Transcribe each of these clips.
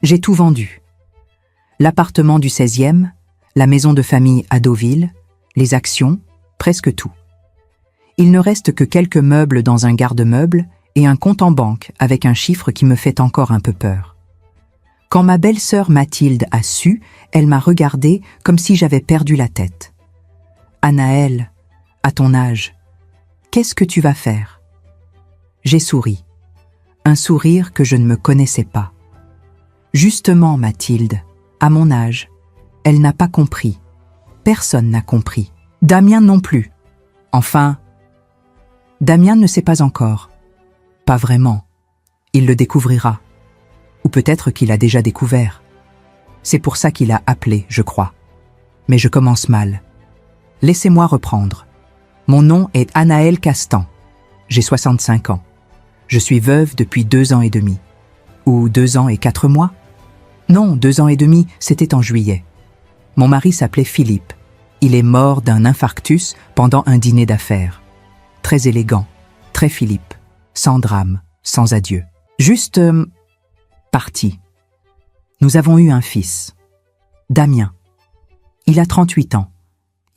J'ai tout vendu. L'appartement du 16e, la maison de famille à Deauville, les actions, presque tout. Il ne reste que quelques meubles dans un garde-meuble et un compte en banque avec un chiffre qui me fait encore un peu peur. Quand ma belle-sœur Mathilde a su, elle m'a regardée comme si j'avais perdu la tête. « Anaëlle, à ton âge, qu'est-ce que tu vas faire ?» J'ai souri. Un sourire que je ne me connaissais pas. Justement, Mathilde, à mon âge, elle n'a pas compris. Personne n'a compris. Damien non plus. Enfin, Damien ne sait pas encore. Pas vraiment. Il le découvrira. Ou peut-être qu'il a déjà découvert. C'est pour ça qu'il a appelé, je crois. Mais je commence mal. Laissez-moi reprendre. Mon nom est Anaëlle Castan. J'ai 65 ans. Je suis veuve depuis 2 ans et demi. Ou 2 ans et 4 mois? Non, 2 ans et demi, c'était en juillet. Mon mari s'appelait Philippe. Il est mort d'un infarctus pendant un dîner d'affaires. Très élégant, très Philippe, sans drame, sans adieu. Juste parti. Nous avons eu un fils, Damien. Il a 38 ans.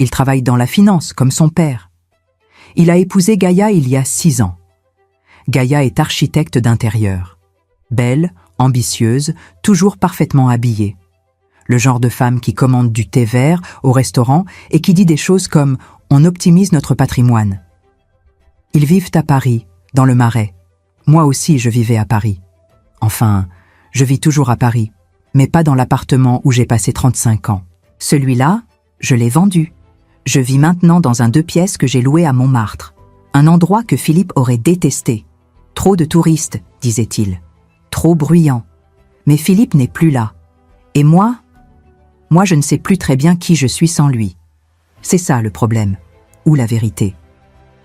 Il travaille dans la finance, comme son père. Il a épousé Gaïa il y a 6 ans. Gaïa est architecte d'intérieur. Belle, ambitieuse, toujours parfaitement habillée. Le genre de femme qui commande du thé vert au restaurant et qui dit des choses comme « on optimise notre patrimoine ». Ils vivent à Paris, dans le Marais. Moi aussi, je vivais à Paris. Enfin, je vis toujours à Paris, mais pas dans l'appartement où j'ai passé 35 ans. Celui-là, je l'ai vendu. Je vis maintenant dans un 2 pièces que j'ai loué à Montmartre. Un endroit que Philippe aurait détesté. Trop de touristes, disait-il. Trop bruyant. Mais Philippe n'est plus là. Et moi, je ne sais plus très bien qui je suis sans lui. C'est ça le problème, ou la vérité.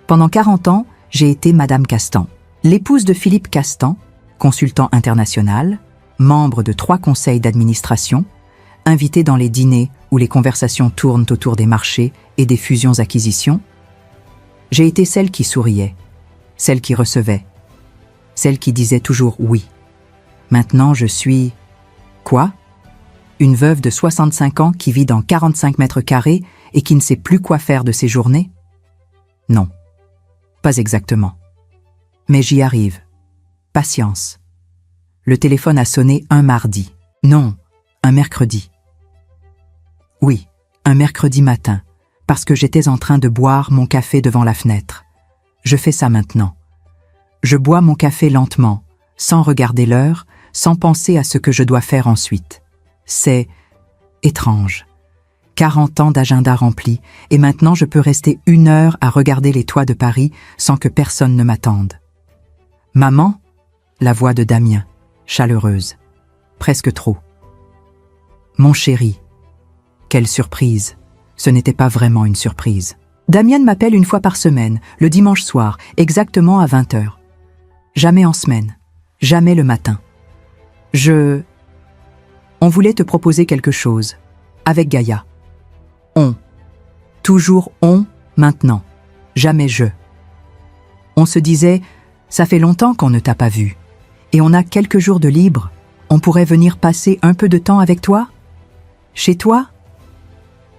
Pendant 40 ans, j'ai été Madame Castan, l'épouse de Philippe Castan, consultant international, membre de 3 conseils d'administration, invitée dans les dîners où les conversations tournent autour des marchés et des fusions-acquisitions. J'ai été celle qui souriait, celle qui recevait, celle qui disait toujours oui. Maintenant, je suis... Quoi ? Une veuve de 65 ans qui vit dans 45 mètres carrés et qui ne sait plus quoi faire de ses journées ? Non, pas exactement. Mais j'y arrive. Patience. Le téléphone a sonné un mardi. Non, un mercredi. Oui, un mercredi matin, parce que j'étais en train de boire mon café devant la fenêtre. Je fais ça maintenant. Je bois mon café lentement, sans regarder l'heure, sans penser à ce que je dois faire ensuite. C'est étrange. 40 ans d'agenda rempli, et maintenant je peux rester 1 heure à regarder les toits de Paris sans que personne ne m'attende. Maman, la voix de Damien, chaleureuse, presque trop. Mon chéri, quelle surprise. Ce n'était pas vraiment une surprise. Damien m'appelle 1 fois par semaine, le dimanche soir, exactement à 20h. Jamais en semaine, jamais le matin. On voulait te proposer quelque chose, avec Gaïa. Toujours on, maintenant, jamais je. On se disait, ça fait longtemps qu'on ne t'a pas vu, et on a quelques jours de libre, on pourrait venir passer un peu de temps avec toi ? Chez toi ?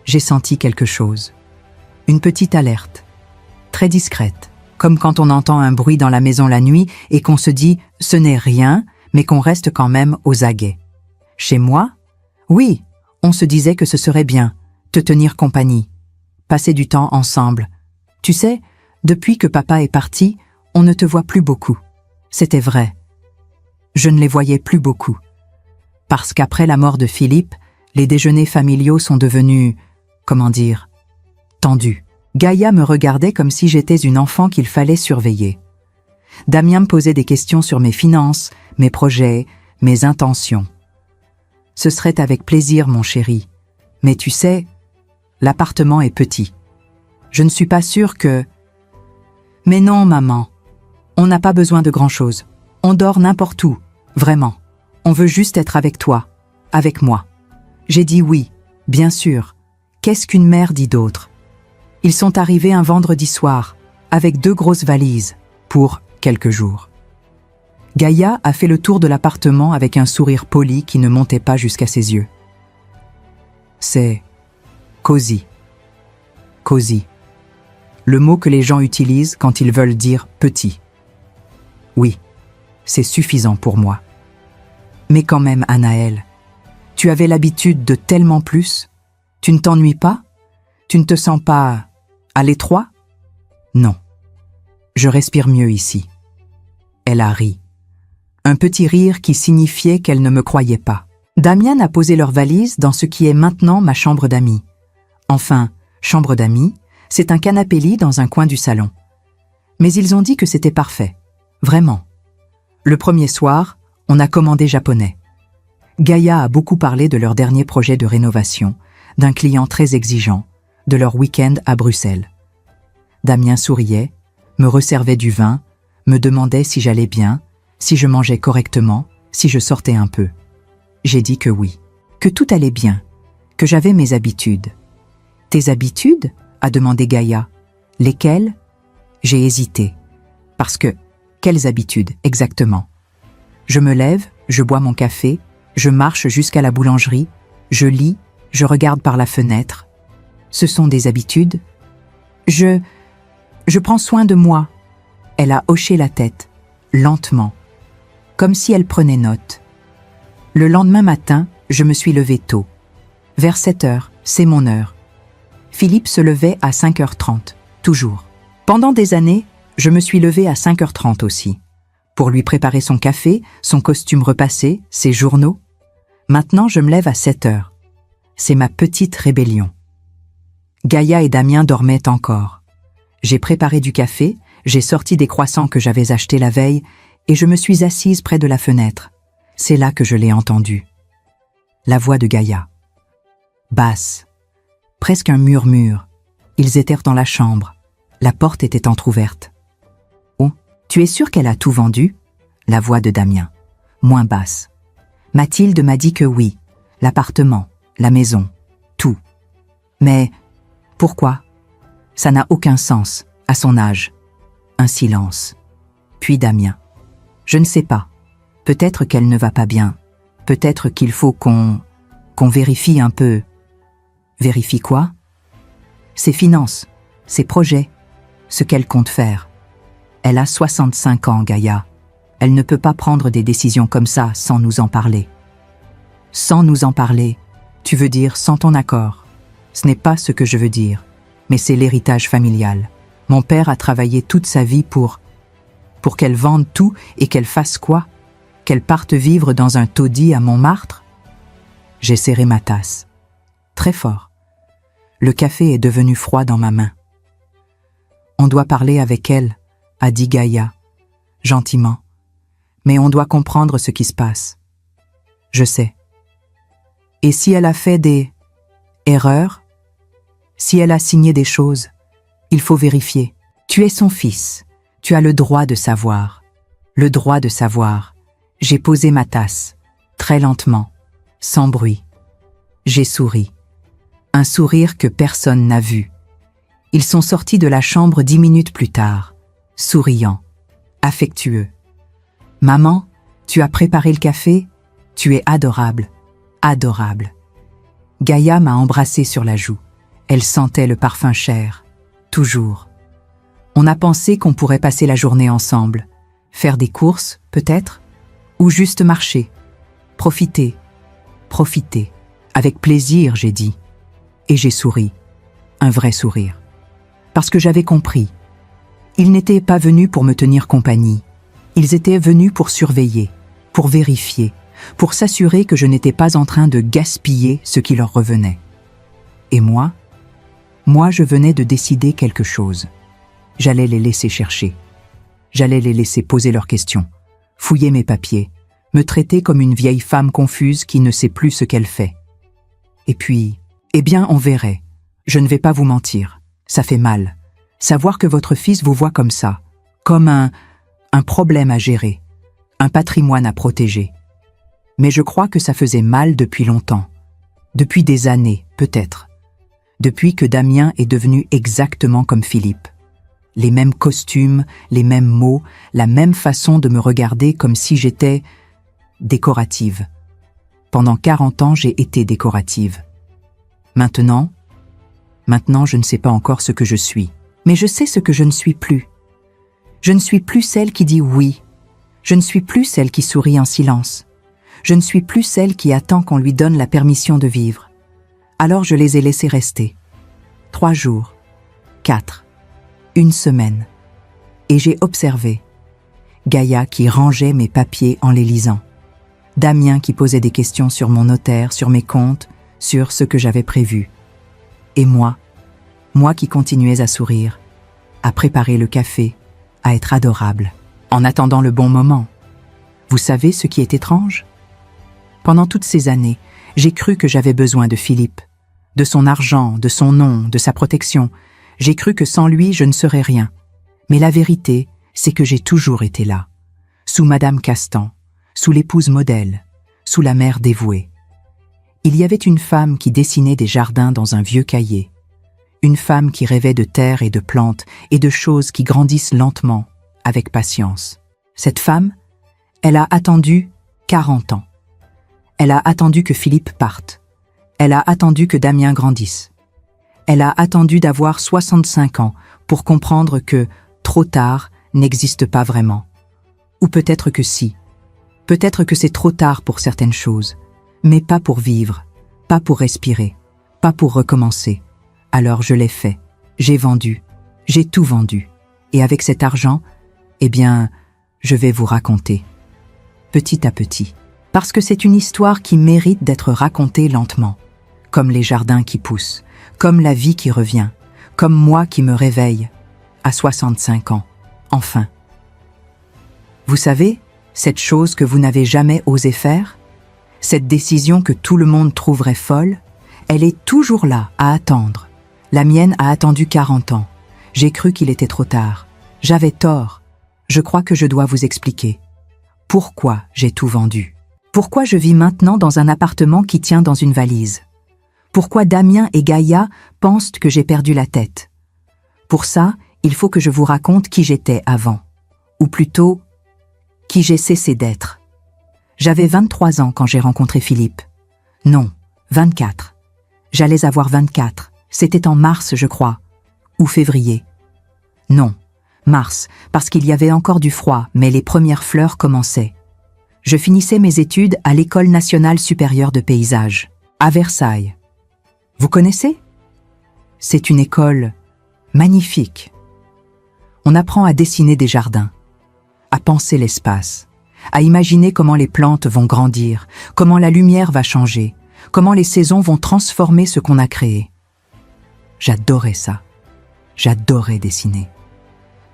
J'ai senti quelque chose. Une petite alerte, très discrète, comme quand on entend un bruit dans la maison la nuit et qu'on se dit « ce n'est rien », mais qu'on reste quand même aux aguets. Chez moi ? Oui, on se disait que ce serait bien, te tenir compagnie, passer du temps ensemble. Tu sais, depuis que papa est parti, on ne te voit plus beaucoup. C'était vrai. Je ne les voyais plus beaucoup. Parce qu'après la mort de Philippe, les déjeuners familiaux sont devenus, tendus. Gaïa me regardait comme si j'étais une enfant qu'il fallait surveiller. Damien me posait des questions sur mes finances, mes projets, mes intentions. Ce serait avec plaisir, mon chéri. Mais tu sais, l'appartement est petit. Je ne suis pas sûre que... Mais non, maman. On n'a pas besoin de grand-chose. On dort n'importe où, vraiment. On veut juste être avec toi, avec moi. J'ai dit oui, bien sûr. Qu'est-ce qu'une mère dit d'autre ? Ils sont arrivés un vendredi soir, avec 2 grosses valises, pour quelques jours. Gaïa a fait le tour de l'appartement avec un sourire poli qui ne montait pas jusqu'à ses yeux. C'est cosy. Cosy. Le mot que les gens utilisent quand ils veulent dire petit. Oui, c'est suffisant pour moi. Mais quand même, Anaël, tu avais l'habitude de tellement plus. Tu ne t'ennuies pas? Tu ne te sens pas à l'étroit? Non. Je respire mieux ici. Elle a ri. Un petit rire qui signifiait qu'elle ne me croyait pas. Damian a posé leurs valises dans ce qui est maintenant ma chambre d'amis. Enfin, chambre d'amis, c'est un canapé-lit dans un coin du salon. Mais ils ont dit que c'était parfait. Vraiment. Le premier soir, on a commandé japonais. Gaïa a beaucoup parlé de leur dernier projet de rénovation, d'un client très exigeant, de leur week-end à Bruxelles. Damien souriait, me resservait du vin, me demandait si j'allais bien, si je mangeais correctement, si je sortais un peu. J'ai dit que oui, que tout allait bien, que j'avais mes habitudes. « Tes habitudes ?» a demandé Gaïa. « Lesquelles ?» J'ai hésité. Parce que, quelles habitudes exactement? Je me lève, je bois mon café, je marche jusqu'à la boulangerie, je lis, je regarde par la fenêtre. Ce sont des habitudes? Je prends soin de moi. Elle a hoché la tête, lentement, comme si elle prenait note. Le lendemain matin, je me suis levée tôt. Vers 7 heures, c'est mon heure. Philippe se levait à 5h30, toujours. Pendant des années, je me suis levée à 5h30 aussi, pour lui préparer son café, son costume repassé, ses journaux. Maintenant, je me lève à 7 heures. C'est ma petite rébellion. Gaïa et Damien dormaient encore. J'ai préparé du café, j'ai sorti des croissants que j'avais achetés la veille et je me suis assise près de la fenêtre. C'est là que je l'ai entendue. La voix de Gaïa. Basse. Presque un murmure. Ils étaient dans la chambre. La porte était entr'ouverte. Oh, tu es sûre qu'elle a tout vendu? La voix de Damien. Moins basse. Mathilde m'a dit que oui. L'appartement, la maison, tout. Mais pourquoi? Ça n'a aucun sens, à son âge. Un silence. Puis Damien. Je ne sais pas. Peut-être qu'elle ne va pas bien. Peut-être qu'il faut qu'on vérifie un peu. Vérifie quoi? Ses finances, ses projets, ce qu'elle compte faire. Elle a 65 ans, Gaïa. Elle ne peut pas prendre des décisions comme ça sans nous en parler. Sans nous en parler, tu veux dire sans ton accord. Ce n'est pas ce que je veux dire, mais c'est l'héritage familial. Mon père a travaillé toute sa vie pour qu'elle vende tout et qu'elle fasse quoi? Qu'elle parte vivre dans un taudis à Montmartre? J'ai serré ma tasse. Très fort. Le café est devenu froid dans ma main. On doit parler avec elle, a dit Gaïa, gentiment. Mais on doit comprendre ce qui se passe. Je sais. Et si elle a fait des erreurs? Si elle a signé des choses, il faut vérifier. Tu es son fils. Tu as le droit de savoir. Le droit de savoir. J'ai posé ma tasse, très lentement, sans bruit. J'ai souri. Un sourire que personne n'a vu. Ils sont sortis de la chambre 10 minutes plus tard, souriants, affectueux. « Maman, tu as préparé le café? Tu es adorable, adorable. » Gaïa m'a embrassée sur la joue. Elle sentait le parfum cher, toujours. On a pensé qu'on pourrait passer la journée ensemble, faire des courses, peut-être, ou juste marcher, profiter, profiter. Avec plaisir, j'ai dit. Et j'ai souri, un vrai sourire. Parce que j'avais compris. Ils n'étaient pas venus pour me tenir compagnie. Ils étaient venus pour surveiller, pour vérifier, pour s'assurer que je n'étais pas en train de gaspiller ce qui leur revenait. Et moi, je venais de décider quelque chose. J'allais les laisser chercher. J'allais les laisser poser leurs questions, fouiller mes papiers, me traiter comme une vieille femme confuse qui ne sait plus ce qu'elle fait. Et puis, eh bien, on verrait. Je ne vais pas vous mentir. Ça fait mal. Savoir que votre fils vous voit comme ça, comme un problème à gérer, un patrimoine à protéger. Mais je crois que ça faisait mal depuis longtemps. Depuis des années, peut-être. Depuis que Damien est devenu exactement comme Philippe. les mêmes costumes, les mêmes mots, la même façon de me regarder comme si j'étais décorative. Pendant 40 ans, j'ai été décorative. Maintenant, je ne sais pas encore ce que je suis, mais je sais ce que je ne suis plus. Je ne suis plus celle qui dit oui. Je ne suis plus celle qui sourit en silence. Je ne suis plus celle qui attend qu'on lui donne la permission de vivre. Alors je les ai laissés rester. 3 jours, 4, 1 semaine. Et j'ai observé Gaïa qui rangeait mes papiers en les lisant. Damien qui posait des questions sur mon notaire, sur mes comptes, sur ce que j'avais prévu. Et moi qui continuais à sourire, à préparer le café, à être adorable, en attendant le bon moment. Vous savez ce qui est étrange? Pendant toutes ces années, j'ai cru que j'avais besoin de Philippe, de son argent, de son nom, de sa protection. J'ai cru que sans lui, je ne serais rien. Mais la vérité, c'est que j'ai toujours été là, sous Madame Castan, sous l'épouse modèle, sous la mère dévouée. Il y avait une femme qui dessinait des jardins dans un vieux cahier, une femme qui rêvait de terre et de plantes et de choses qui grandissent lentement, avec patience. Cette femme, elle a attendu 40 ans. Elle a attendu que Philippe parte. Elle a attendu que Damien grandisse. Elle a attendu d'avoir 65 ans pour comprendre que trop tard n'existe pas vraiment. Ou peut-être que si. Peut-être que c'est trop tard pour certaines choses, mais pas pour vivre, pas pour respirer, pas pour recommencer. Alors je l'ai fait. J'ai vendu. J'ai tout vendu. Et avec cet argent, eh bien, je vais vous raconter. Petit à petit. Parce que c'est une histoire qui mérite d'être racontée lentement. Comme les jardins qui poussent, comme la vie qui revient, comme moi qui me réveille, à 65 ans, enfin. Vous savez, cette chose que vous n'avez jamais osé faire, cette décision que tout le monde trouverait folle, elle est toujours là, à attendre. La mienne a attendu 40 ans. J'ai cru qu'il était trop tard. J'avais tort. Je crois que je dois vous expliquer. Pourquoi j'ai tout vendu? Pourquoi je vis maintenant dans un appartement qui tient dans une valise? Pourquoi Damien et Gaïa pensent que j'ai perdu la tête? Pour ça, il faut que je vous raconte qui j'étais avant. Ou plutôt, qui j'ai cessé d'être. J'avais 23 ans quand j'ai rencontré Philippe. Non, 24. J'allais avoir 24. C'était en mars, je crois. Ou février. Non, mars, parce qu'il y avait encore du froid, mais les premières fleurs commençaient. Je finissais mes études à l'École nationale supérieure de paysage, à Versailles. Vous connaissez? C'est une école magnifique. On apprend à dessiner des jardins, à penser l'espace, à imaginer comment les plantes vont grandir, comment la lumière va changer, comment les saisons vont transformer ce qu'on a créé. J'adorais ça. J'adorais dessiner.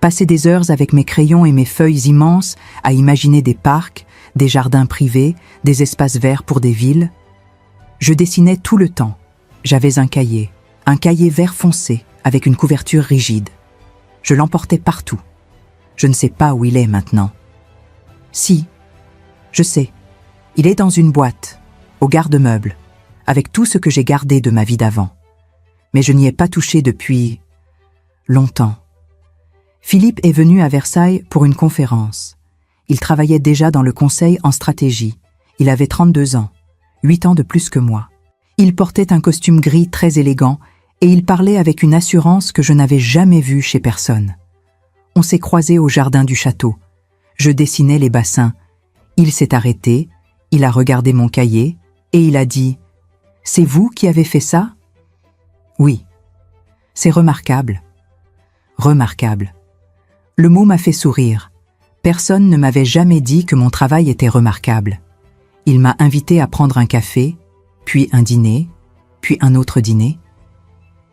Passer des heures avec mes crayons et mes feuilles immenses à imaginer des parcs, des jardins privés, des espaces verts pour des villes. Je dessinais tout le temps. J'avais un cahier vert foncé avec une couverture rigide. Je l'emportais partout. Je ne sais pas où il est maintenant. Si, je sais. Il est dans une boîte, au garde-meubles, avec tout ce que j'ai gardé de ma vie d'avant. Mais je n'y ai pas touché depuis longtemps. Philippe est venu à Versailles pour une conférence. Il travaillait déjà dans le conseil en stratégie. Il avait 32 ans, 8 ans de plus que moi. Il portait un costume gris très élégant et il parlait avec une assurance que je n'avais jamais vue chez personne. On s'est croisés au jardin du château. Je dessinais les bassins. Il s'est arrêté, il a regardé mon cahier et il a dit « C'est vous qui avez fait ça ?» Oui. C'est remarquable. Remarquable. Le mot m'a fait sourire. Personne ne m'avait jamais dit que mon travail était remarquable. Il m'a invité à prendre un café, puis un dîner, puis un autre dîner.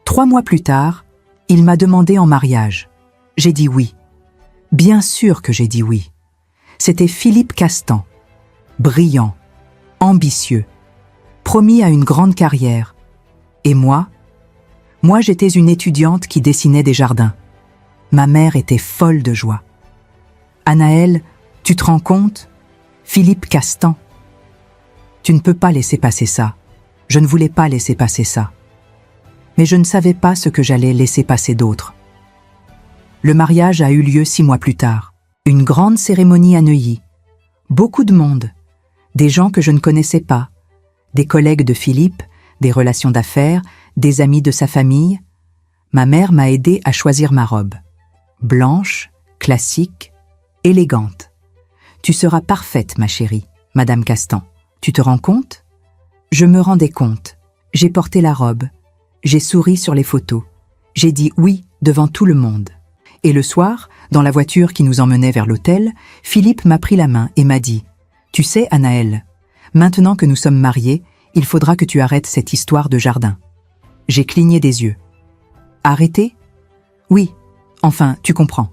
3 mois plus tard, il m'a demandé en mariage. J'ai dit oui. Bien sûr que j'ai dit oui. C'était Philippe Castan. Brillant, ambitieux, promis à une grande carrière. Et moi, j'étais une étudiante qui dessinait des jardins. Ma mère était folle de joie. Anaëlle, tu te rends compte? Philippe Castan. Tu ne peux pas laisser passer ça. Je ne voulais pas laisser passer ça. Mais je ne savais pas ce que j'allais laisser passer d'autre. Le mariage a eu lieu 6 mois plus tard. Une grande cérémonie à Neuilly. Beaucoup de monde. Des gens que je ne connaissais pas. Des collègues de Philippe, des relations d'affaires, des amis de sa famille. Ma mère m'a aidé à choisir ma robe. Blanche, classique, élégante. Tu seras parfaite, ma chérie, Madame Castan. Tu te rends compte? Je me rendais compte. J'ai porté la robe. J'ai souri sur les photos. J'ai dit oui devant tout le monde. Et le soir, dans la voiture qui nous emmenait vers l'hôtel, Philippe m'a pris la main et m'a dit « Tu sais, Anaëlle, maintenant que nous sommes mariés, il faudra que tu arrêtes cette histoire de jardin. » J'ai cligné des yeux. « Arrêter? Oui, enfin, tu comprends.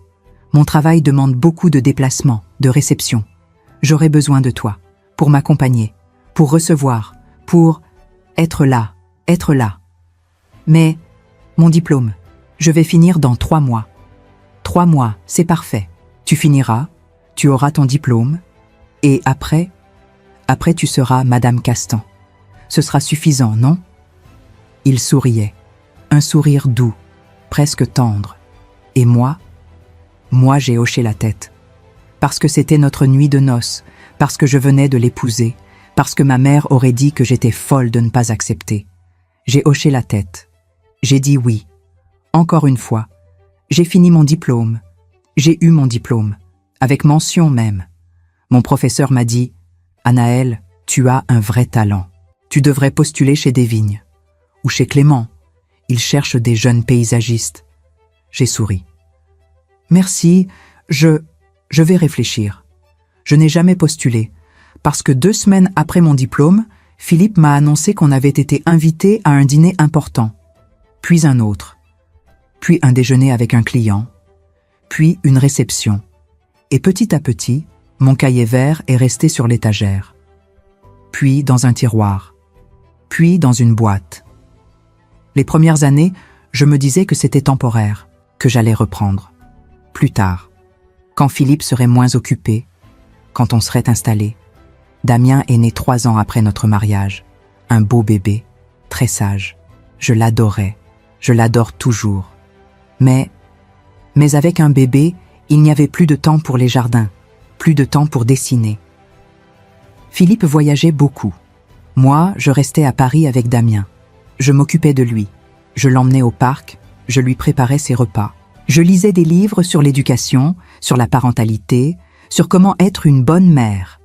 Mon travail demande beaucoup de déplacements, de réceptions. J'aurai besoin de toi, pour m'accompagner, pour recevoir, pour être là. Mais, mon diplôme, je vais finir dans 3 mois. 3 mois, c'est parfait. Tu finiras, tu auras ton diplôme, et après tu seras Madame Castan. Ce sera suffisant, non? Il souriait, un sourire doux, presque tendre. Et moi j'ai hoché la tête. Parce que c'était notre nuit de noces, parce que je venais de l'épouser, parce que ma mère aurait dit que j'étais folle de ne pas accepter. J'ai hoché la tête. J'ai dit oui. Encore une fois. J'ai fini mon diplôme. J'ai eu mon diplôme, avec mention même. Mon professeur m'a dit « Anaëlle, tu as un vrai talent. Tu devrais postuler chez Desvignes. Ou chez Clément. Ils cherchent des jeunes paysagistes. » J'ai souri. « Merci, je vais réfléchir. Je n'ai jamais postulé, parce que 2 semaines après mon diplôme, Philippe m'a annoncé qu'on avait été invité à un dîner important, puis un autre. Puis un déjeuner avec un client, puis une réception. Et petit à petit, mon cahier vert est resté sur l'étagère. Puis dans un tiroir. Puis dans une boîte. Les premières années, je me disais que c'était temporaire, que j'allais reprendre. Plus tard, quand Philippe serait moins occupé, quand on serait installé. Damien est né 3 ans après notre mariage. Un beau bébé, très sage. Je l'adorais. Je l'adore toujours. Mais avec un bébé, il n'y avait plus de temps pour les jardins, plus de temps pour dessiner. Philippe voyageait beaucoup. Moi, je restais à Paris avec Damien. Je m'occupais de lui. Je l'emmenais au parc, je lui préparais ses repas. Je lisais des livres sur l'éducation, sur la parentalité, sur comment être une bonne mère.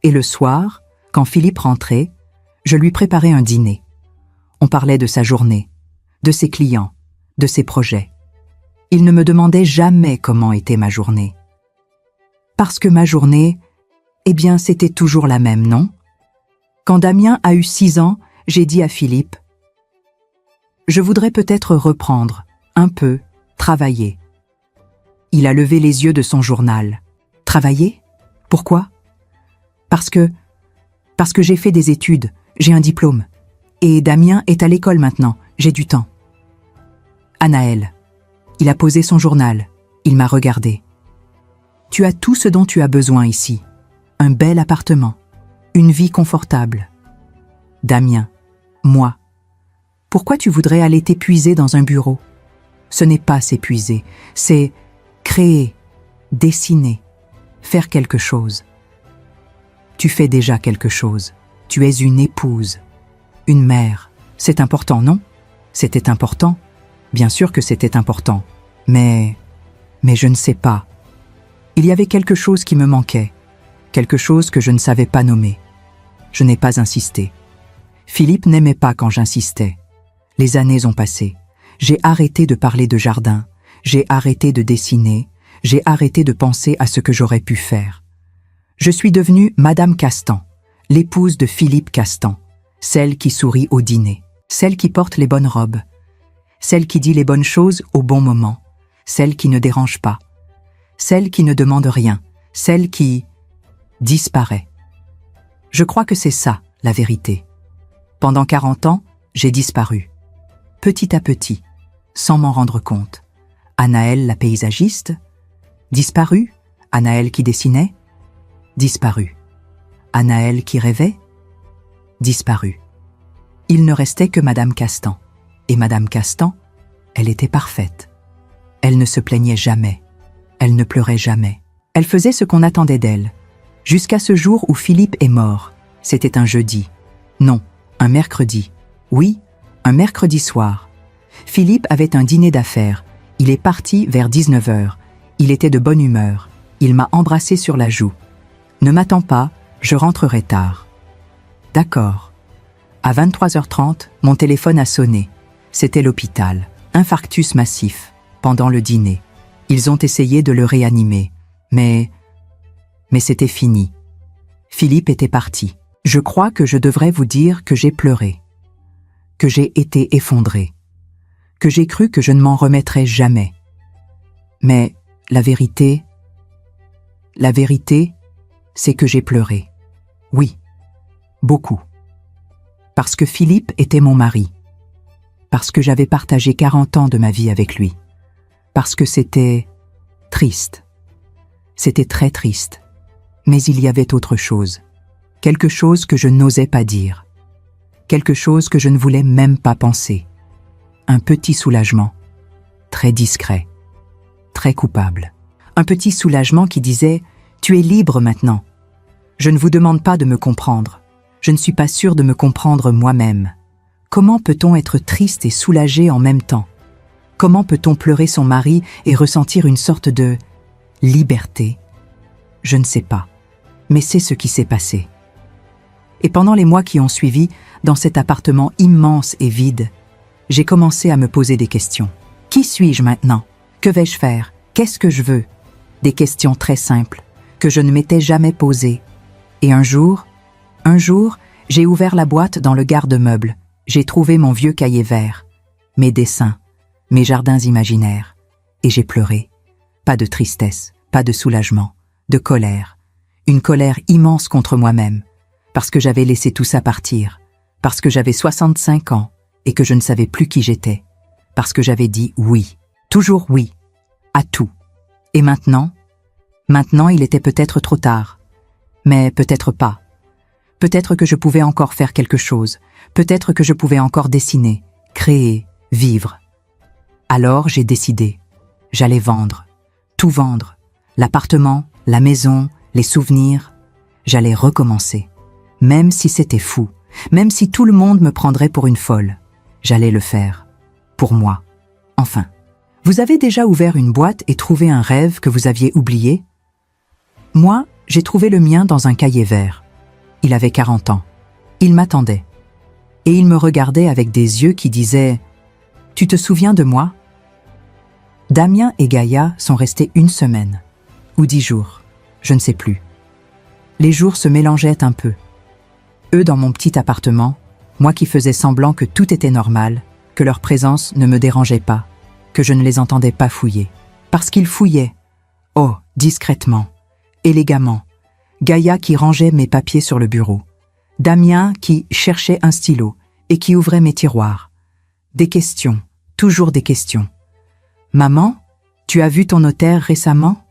Et le soir, quand Philippe rentrait, je lui préparais un dîner. On parlait de sa journée, de ses clients, de ses projets. Il ne me demandait jamais comment était ma journée. Parce que ma journée, c'était toujours la même, non? Quand Damien a eu 6 ans, j'ai dit à Philippe « Je voudrais peut-être reprendre, un peu, travailler. » Il a levé les yeux de son journal. « Travailler? Pourquoi? » Parce que j'ai fait des études, j'ai un diplôme. Et Damien est à l'école maintenant, j'ai du temps. Anaëlle. Il a posé son journal, il m'a regardé. Tu as tout ce dont tu as besoin ici. Un bel appartement, une vie confortable. Damien. Moi. Pourquoi tu voudrais aller t'épuiser dans un bureau? Ce n'est pas s'épuiser, c'est créer, dessiner, faire quelque chose. Tu fais déjà quelque chose. Tu es une épouse, une mère. C'est important, non? C'était important. Bien sûr que c'était important. Mais je ne sais pas. Il y avait quelque chose qui me manquait. Quelque chose que je ne savais pas nommer. Je n'ai pas insisté. Philippe n'aimait pas quand j'insistais. Les années ont passé. J'ai arrêté de parler de jardin. J'ai arrêté de dessiner. J'ai arrêté de penser à ce que j'aurais pu faire. Je suis devenue Madame Castan, l'épouse de Philippe Castan, celle qui sourit au dîner, celle qui porte les bonnes robes, celle qui dit les bonnes choses au bon moment, celle qui ne dérange pas, celle qui ne demande rien, celle qui disparaît. Je crois que c'est ça, la vérité. Pendant 40 ans, j'ai disparu. Petit à petit, sans m'en rendre compte. Anaëlle, la paysagiste, disparue. Anaëlle qui dessinait, disparue. Anaëlle qui rêvait, disparue. Il ne restait que Madame Castan. Et Madame Castan, elle était parfaite. Elle ne se plaignait jamais. Elle ne pleurait jamais. Elle faisait ce qu'on attendait d'elle. Jusqu'à ce jour où Philippe est mort. C'était un jeudi. Non, un mercredi. Oui, un mercredi soir. Philippe avait un dîner d'affaires. Il est parti vers 19h. Il était de bonne humeur. Il m'a embrassé sur la joue. Ne m'attends pas, je rentrerai tard. D'accord. À 23h30, mon téléphone a sonné. C'était l'hôpital. Infarctus massif. Pendant le dîner. Ils ont essayé de le réanimer. Mais c'était fini. Philippe était parti. Je crois que je devrais vous dire que j'ai pleuré. Que j'ai été effondré. Que j'ai cru que je ne m'en remettrais jamais. Mais la vérité, c'est que j'ai pleuré. Oui, beaucoup. Parce que Philippe était mon mari. Parce que j'avais partagé 40 ans de ma vie avec lui. Parce que c'était triste. C'était très triste. Mais il y avait autre chose. Quelque chose que je n'osais pas dire. Quelque chose que je ne voulais même pas penser. Un petit soulagement. Très discret. Très coupable. Un petit soulagement qui disait « Tu es libre maintenant. Je ne vous demande pas de me comprendre. Je ne suis pas sûre de me comprendre moi-même. Comment peut-on être triste et soulagé en même temps? Comment peut-on pleurer son mari et ressentir une sorte de liberté? Je ne sais pas, mais c'est ce qui s'est passé. Et pendant les mois qui ont suivi, dans cet appartement immense et vide, j'ai commencé à me poser des questions. Qui suis-je maintenant? Que vais-je faire? Qu'est-ce que je veux? Des questions très simples, que je ne m'étais jamais posées. Et un jour, j'ai ouvert la boîte dans le garde-meuble. J'ai trouvé mon vieux cahier vert, mes dessins, mes jardins imaginaires. Et j'ai pleuré. Pas de tristesse, pas de soulagement, de colère. Une colère immense contre moi-même, parce que j'avais laissé tout ça partir, parce que j'avais 65 ans et que je ne savais plus qui j'étais, parce que j'avais dit oui, toujours oui, à tout. Et maintenant, il était peut-être trop tard, mais peut-être pas. Peut-être que je pouvais encore faire quelque chose, peut-être que je pouvais encore dessiner, créer, vivre. Alors j'ai décidé, j'allais vendre, tout vendre, l'appartement, la maison, les souvenirs. J'allais recommencer, même si c'était fou, même si tout le monde me prendrait pour une folle. J'allais le faire, pour moi. Enfin, vous avez déjà ouvert une boîte et trouvé un rêve que vous aviez oublié? Moi, j'ai trouvé le mien dans un cahier vert. Il avait 40 ans. Il m'attendait. Et il me regardait avec des yeux qui disaient « Tu te souviens de moi ?» Damien et Gaïa sont restés 1 semaine, ou 10 jours, je ne sais plus. Les jours se mélangeaient un peu. Eux dans mon petit appartement, moi qui faisais semblant que tout était normal, que leur présence ne me dérangeait pas, que je ne les entendais pas fouiller. Parce qu'ils fouillaient. Oh, discrètement, élégamment. Gaïa qui rangeait mes papiers sur le bureau. Damien qui cherchait un stylo et qui ouvrait mes tiroirs. Des questions, toujours des questions. « Maman, tu as vu ton notaire récemment?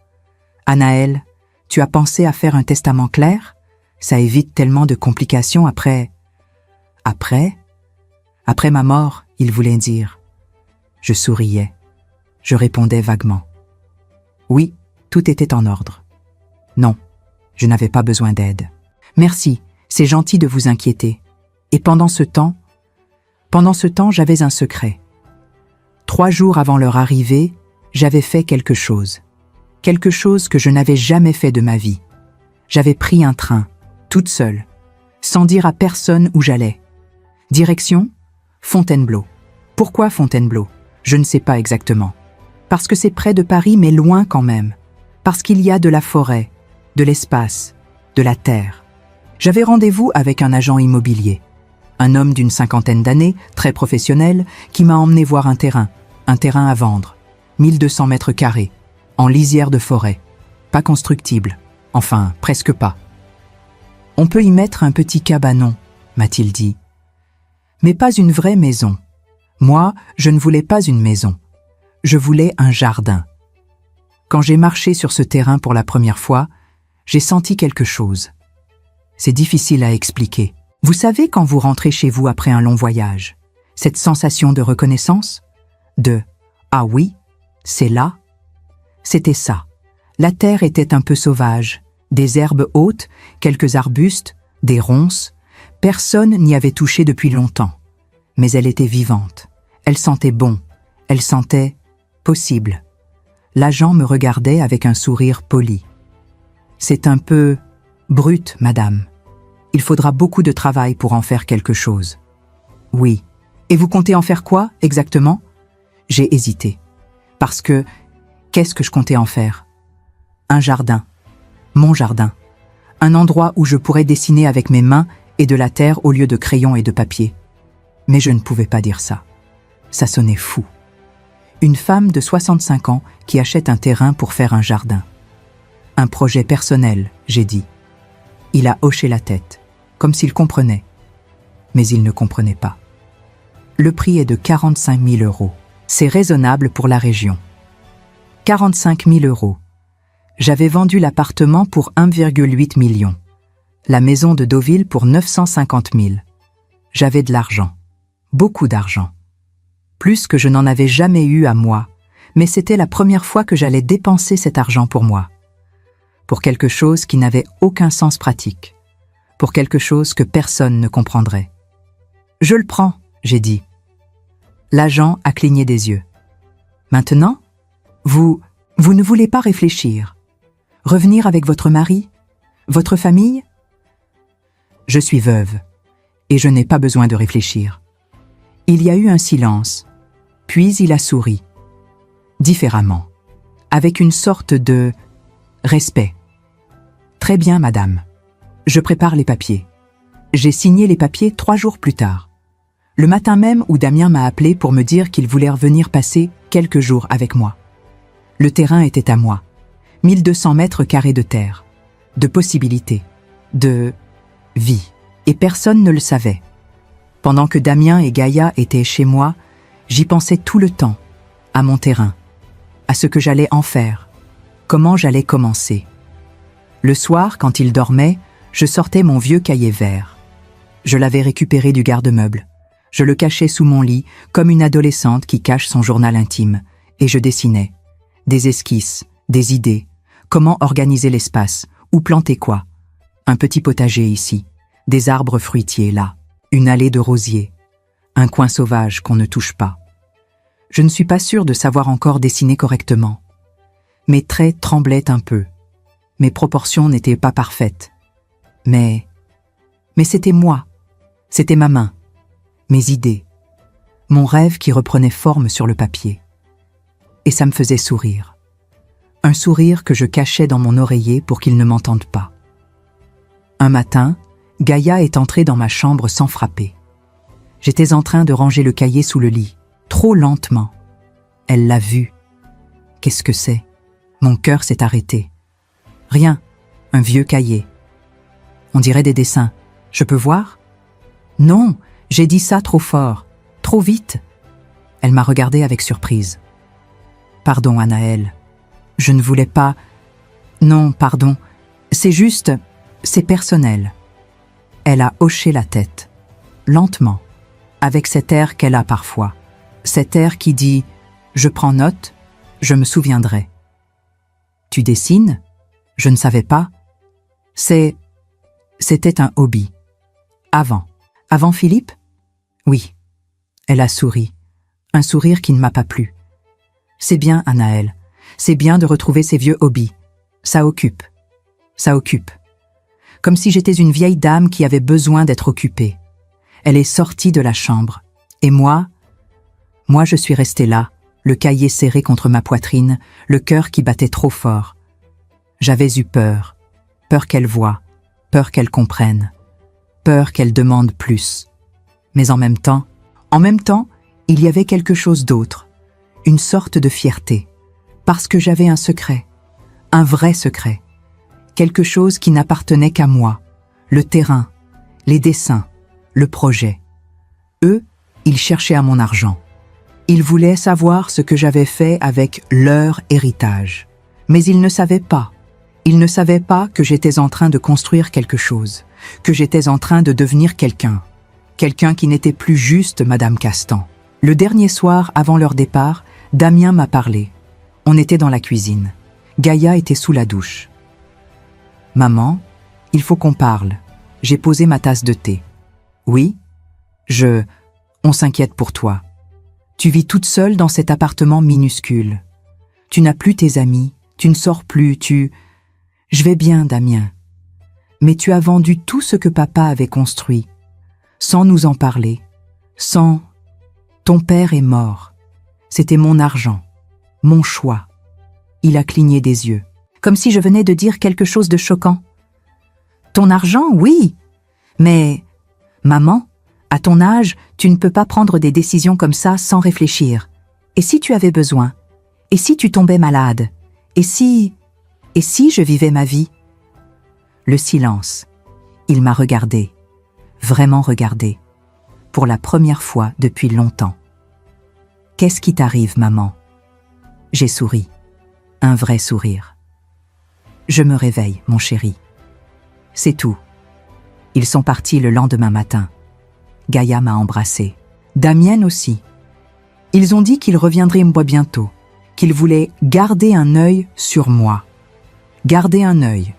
Anaël, tu as pensé à faire un testament clair? Ça évite tellement de complications après... » Après ma mort, il voulait dire. Je souriais. Je répondais vaguement. Oui, tout était en ordre. Non, je n'avais pas besoin d'aide. Merci, c'est gentil de vous inquiéter. Et pendant ce temps, j'avais un secret. 3 jours avant leur arrivée, j'avais fait quelque chose. Quelque chose que je n'avais jamais fait de ma vie. J'avais pris un train, toute seule, sans dire à personne où j'allais. Direction Fontainebleau. Pourquoi Fontainebleau? Je ne sais pas exactement. Parce que c'est près de Paris, mais loin quand même. Parce qu'il y a de la forêt, de l'espace, de la terre. J'avais rendez-vous avec un agent immobilier. Un homme d'une 50aine d'années, très professionnel, qui m'a emmené voir un terrain à vendre, 1200 mètres carrés, en lisière de forêt, pas constructible, enfin presque pas. On peut y mettre un petit cabanon, m'a-t-il dit. Mais pas une vraie maison. Moi, je ne voulais pas une maison. Je voulais un jardin. Quand j'ai marché sur ce terrain pour la première fois, j'ai senti quelque chose. C'est difficile à expliquer. Vous savez quand vous rentrez chez vous après un long voyage, cette sensation de reconnaissance? De « Ah oui, C'est là? C'était ça. La terre était un peu sauvage. Des herbes hautes, quelques arbustes, des ronces. Personne n'y avait touché depuis longtemps. Mais elle était vivante. Elle sentait bon. Elle sentait possible. L'agent me regardait avec un sourire poli. C'est un peu brut, madame. Il faudra beaucoup de travail pour en faire quelque chose. Oui. Et vous comptez en faire quoi, exactement? J'ai hésité. Parce que, qu'est-ce que je comptais en faire? Un jardin. Mon jardin. Un endroit où je pourrais dessiner avec mes mains et de la terre au lieu de crayons et de papier. Mais je ne pouvais pas dire ça. Ça sonnait fou. Une femme de 65 ans qui achète un terrain pour faire un jardin. Un projet personnel, j'ai dit. Il a hoché la tête, comme s'il comprenait. Mais il ne comprenait pas. Le prix est de 45 000 €. C'est raisonnable pour la région. 45 000 €. J'avais vendu l'appartement pour 1,8 million. La maison de Deauville pour 950 000. J'avais de l'argent. Beaucoup d'argent. Plus que je n'en avais jamais eu à moi, mais c'était la première fois que j'allais dépenser cet argent pour moi. Pour quelque chose qui n'avait aucun sens pratique. Pour quelque chose que personne ne comprendrait. Je le prends, j'ai dit. L'agent a cligné des yeux. Maintenant, vous ne voulez pas réfléchir. Revenir avec votre mari, votre famille? Je suis veuve, et je n'ai pas besoin de réfléchir. Il y a eu un silence, puis il a souri. Différemment, avec une sorte de respect. Très bien, madame. Je prépare les papiers. J'ai signé les papiers 3 jours plus tard. Le matin même où Damien m'a appelé pour me dire qu'il voulait revenir passer quelques jours avec moi. Le terrain était à moi. 1200 mètres carrés de terre. De possibilités. De vie. Et personne ne le savait. Pendant que Damien et Gaïa étaient chez moi, j'y pensais tout le temps. À mon terrain. À ce que j'allais en faire. Comment j'allais commencer. Le soir, quand il dormait, je sortais mon vieux cahier vert. Je l'avais récupéré du garde-meuble. Je le cachais sous mon lit, comme une adolescente qui cache son journal intime, et je dessinais. Des esquisses, des idées. Comment organiser l'espace, où planter quoi. Un petit potager ici, des arbres fruitiers là, une allée de rosiers, un coin sauvage qu'on ne touche pas. Je ne suis pas sûre de savoir encore dessiner correctement. Mes traits tremblaient un peu. Mes proportions n'étaient pas parfaites. Mais c'était moi. C'était ma main. Mes idées. Mon rêve qui reprenait forme sur le papier. Et ça me faisait sourire. Un sourire que je cachais dans mon oreiller pour qu'il ne m'entende pas. Un matin, Gaïa est entrée dans ma chambre sans frapper. J'étais en train de ranger le cahier sous le lit, trop lentement. Elle l'a vu. Qu'est-ce que c'est? Mon cœur s'est arrêté. Rien, un vieux cahier. On dirait des dessins. Je peux voir? Non, j'ai dit ça trop fort, trop vite. Elle m'a regardé avec surprise. Pardon, Anaël. Je ne voulais pas... Non, pardon. C'est juste... C'est personnel. Elle a hoché la tête. Lentement. Avec cet air qu'elle a parfois. Cet air qui dit « Je prends note, je me souviendrai ». Tu dessines? Je ne savais pas. C'était un hobby. Avant. Avant Philippe? Oui. Elle a souri. Un sourire qui ne m'a pas plu. C'est bien, Anaël. C'est bien de retrouver ces vieux hobbies. Ça occupe. Ça occupe. Comme si j'étais une vieille dame qui avait besoin d'être occupée. Elle est sortie de la chambre. Et moi, je suis restée là, le cahier serré contre ma poitrine, le cœur qui battait trop fort. J'avais eu peur. Peur qu'elle voie. Peur qu'elle comprenne. Peur qu'elle demande plus. Mais en même temps, il y avait quelque chose d'autre. Une sorte de fierté. Parce que j'avais un secret. Un vrai secret. Quelque chose qui n'appartenait qu'à moi. Le terrain, les dessins, le projet. Eux, ils cherchaient à mon argent. Ils voulaient savoir ce que j'avais fait avec leur héritage. Mais ils ne savaient pas. Ils ne savaient pas que j'étais en train de construire quelque chose, que j'étais en train de devenir quelqu'un. Quelqu'un qui n'était plus juste Madame Castan. Le dernier soir, avant leur départ, Damien m'a parlé. On était dans la cuisine. Gaïa était sous la douche. « Maman, il faut qu'on parle. » J'ai posé ma tasse de thé. « Oui, on s'inquiète pour toi. Tu vis toute seule dans cet appartement minuscule. Tu n'as plus tes amis, tu ne sors plus, Je vais bien, Damien. Mais tu as vendu tout ce que papa avait construit, sans nous en parler, sans... Ton père est mort. C'était mon argent, mon choix. » Il a cligné des yeux, comme si je venais de dire quelque chose de choquant. « Ton argent, oui, mais... Maman, à ton âge, tu ne peux pas prendre des décisions comme ça sans réfléchir. Et si tu avais besoin? Et si tu tombais malade? Et si je vivais ma vie? » Le silence. Il m'a regardé, vraiment regardé, pour la première fois depuis longtemps. « Qu'est-ce qui t'arrive, maman ?» J'ai souri, un vrai sourire. « Je me réveille, mon chéri. C'est tout. » Ils sont partis le lendemain matin. Gaïa m'a embrassée. Damien aussi. Ils ont dit qu'ils reviendraient me voir bientôt, qu'ils voulaient garder un œil sur moi. Garder un œil.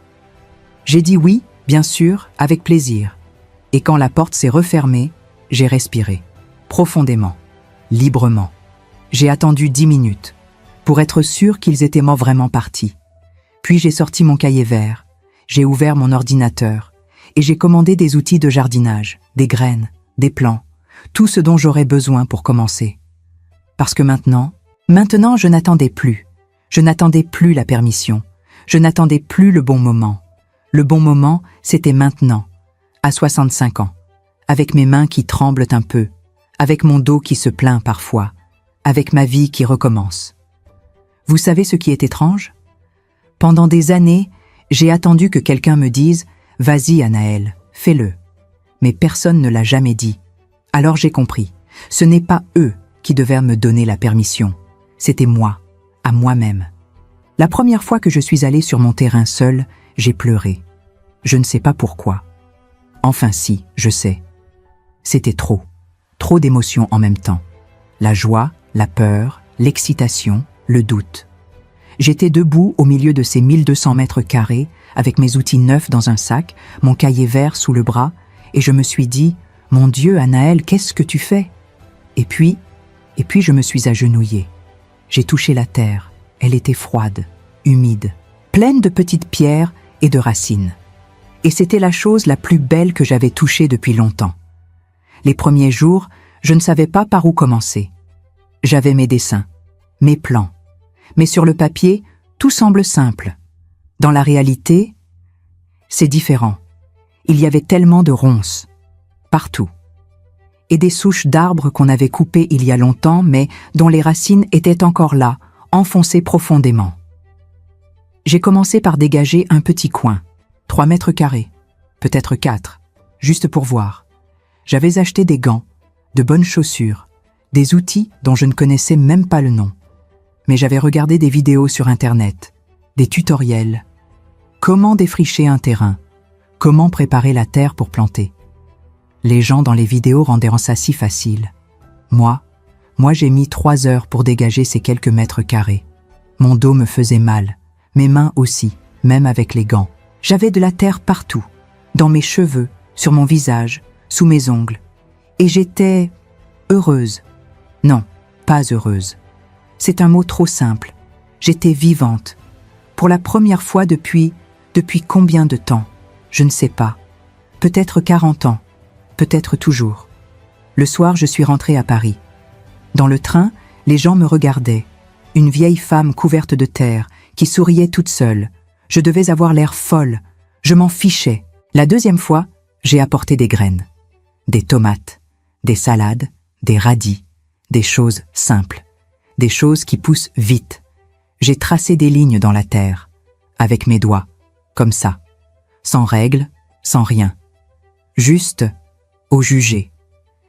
J'ai dit oui, bien sûr, avec plaisir. Et quand la porte s'est refermée, j'ai respiré. Profondément. Librement. J'ai attendu 10 minutes, pour être sûr qu'ils étaient vraiment partis. Puis j'ai sorti mon cahier vert, j'ai ouvert mon ordinateur, et j'ai commandé des outils de jardinage, des graines, des plants, tout ce dont j'aurais besoin pour commencer. Parce que maintenant, je n'attendais plus. Je n'attendais plus la permission. Je n'attendais plus le bon moment. Le bon moment, c'était maintenant, à 65 ans, avec mes mains qui tremblent un peu, avec mon dos qui se plaint parfois, avec ma vie qui recommence. Vous savez ce qui est étrange? Pendant des années, j'ai attendu que quelqu'un me dise « Vas-y, Anaël, fais-le ». Mais personne ne l'a jamais dit. Alors j'ai compris. Ce n'est pas eux qui devaient me donner la permission. C'était moi, à moi-même. La première fois que je suis allée sur mon terrain seule, j'ai pleuré. Je ne sais pas pourquoi. Enfin si, je sais. C'était trop. Trop d'émotions en même temps. La joie, la peur, l'excitation, le doute. J'étais debout au milieu de ces 1200 mètres carrés, avec mes outils neufs dans un sac, mon cahier vert sous le bras, et je me suis dit « Mon Dieu, Anaël, qu'est-ce que tu fais ?» Et puis je me suis agenouillée. J'ai touché la terre. Elle était froide, humide, pleine de petites pierres et de racines. Et c'était la chose la plus belle que j'avais touchée depuis longtemps. Les premiers jours, je ne savais pas par où commencer. J'avais mes dessins, mes plans. Mais sur le papier, tout semble simple. Dans la réalité, c'est différent. Il y avait tellement de ronces, partout. Et des souches d'arbres qu'on avait coupées il y a longtemps, mais dont les racines étaient encore là, enfoncées profondément. J'ai commencé par dégager un petit coin, 3 mètres carrés, peut-être 4, juste pour voir. J'avais acheté des gants, de bonnes chaussures, des outils dont je ne connaissais même pas le nom. Mais j'avais regardé des vidéos sur Internet, des tutoriels. Comment défricher un terrain? Comment préparer la terre pour planter? Les gens dans les vidéos rendaient ça si facile. Moi, j'ai mis 3 heures pour dégager ces quelques mètres carrés. Mon dos me faisait mal, mes mains aussi, même avec les gants. J'avais de la terre partout, dans mes cheveux, sur mon visage, sous mes ongles. Et j'étais heureuse. Non, pas heureuse. C'est un mot trop simple. J'étais vivante. Pour la première fois depuis combien de temps? Je ne sais pas. Peut-être 40 ans. Peut-être toujours. Le soir, je suis rentrée à Paris. Dans le train, les gens me regardaient. Une vieille femme couverte de terre, qui souriait toute seule. Je devais avoir l'air folle. Je m'en fichais. La deuxième fois, j'ai apporté des graines. Des tomates, des salades, des radis, des choses simples. Des choses qui poussent vite. J'ai tracé des lignes dans la terre, avec mes doigts, comme ça. Sans règles, sans rien. Juste au jugé.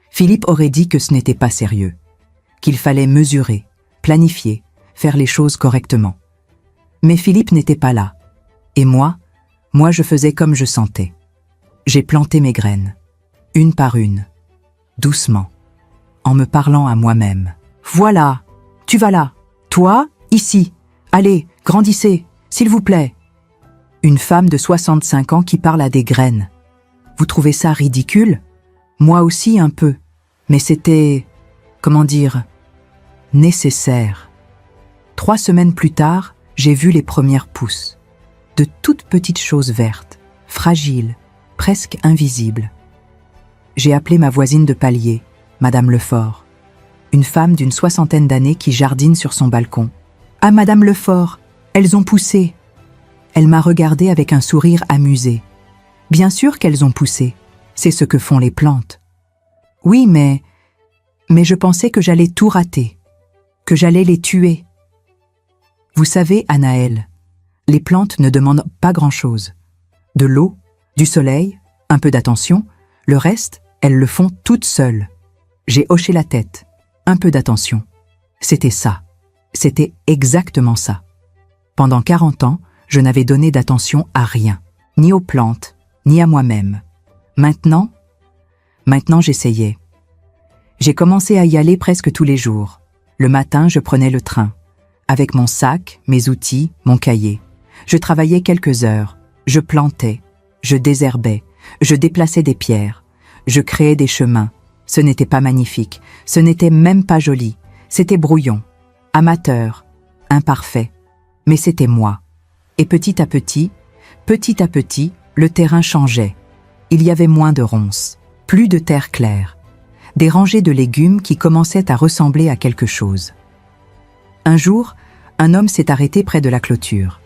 Philippe aurait dit que ce n'était pas sérieux, qu'il fallait mesurer, planifier, faire les choses correctement. Mais Philippe n'était pas là. Et moi je faisais comme je sentais. J'ai planté mes graines, une par une, doucement, en me parlant à moi-même. Voilà, tu vas là, toi, ici, Allez, grandissez, s'il vous plaît. Une femme de 65 ans qui parle à des graines. Vous trouvez ça ridicule? Moi aussi un peu. Mais c'était, comment dire, nécessaire. 3 semaines plus tard, j'ai vu les premières pousses. De toutes petites choses vertes, fragiles, presque invisibles. J'ai appelé ma voisine de palier, Madame Lefort. Une femme d'une 60aine d'années qui jardine sur son balcon. « Ah, Madame Lefort, elles ont poussé !» Elle m'a regardé avec un sourire amusé. « Bien sûr qu'elles ont poussé, c'est ce que font les plantes. »« Oui, mais je pensais que j'allais tout rater, que j'allais les tuer. » Vous savez, Anaël, les plantes ne demandent pas grand-chose. De l'eau, du soleil, un peu d'attention, le reste, elles le font toutes seules. J'ai hoché la tête. Un peu d'attention. C'était ça. C'était exactement ça. Pendant 40 ans, je n'avais donné d'attention à rien, ni aux plantes, ni à moi-même. Maintenant, j'essayais. J'ai commencé à y aller presque tous les jours. Le matin, je prenais le train. Avec mon sac, mes outils, mon cahier. Je travaillais quelques heures. Je plantais. Je désherbais. Je déplaçais des pierres. Je créais des chemins. Ce n'était pas magnifique. Ce n'était même pas joli. C'était brouillon. Amateur. Imparfait. Mais c'était moi. Et petit à petit, le terrain changeait. Il y avait moins de ronces. Plus de terre claire. Des rangées de légumes qui commençaient à ressembler à quelque chose. Un jour, un homme s'est arrêté près de la clôture.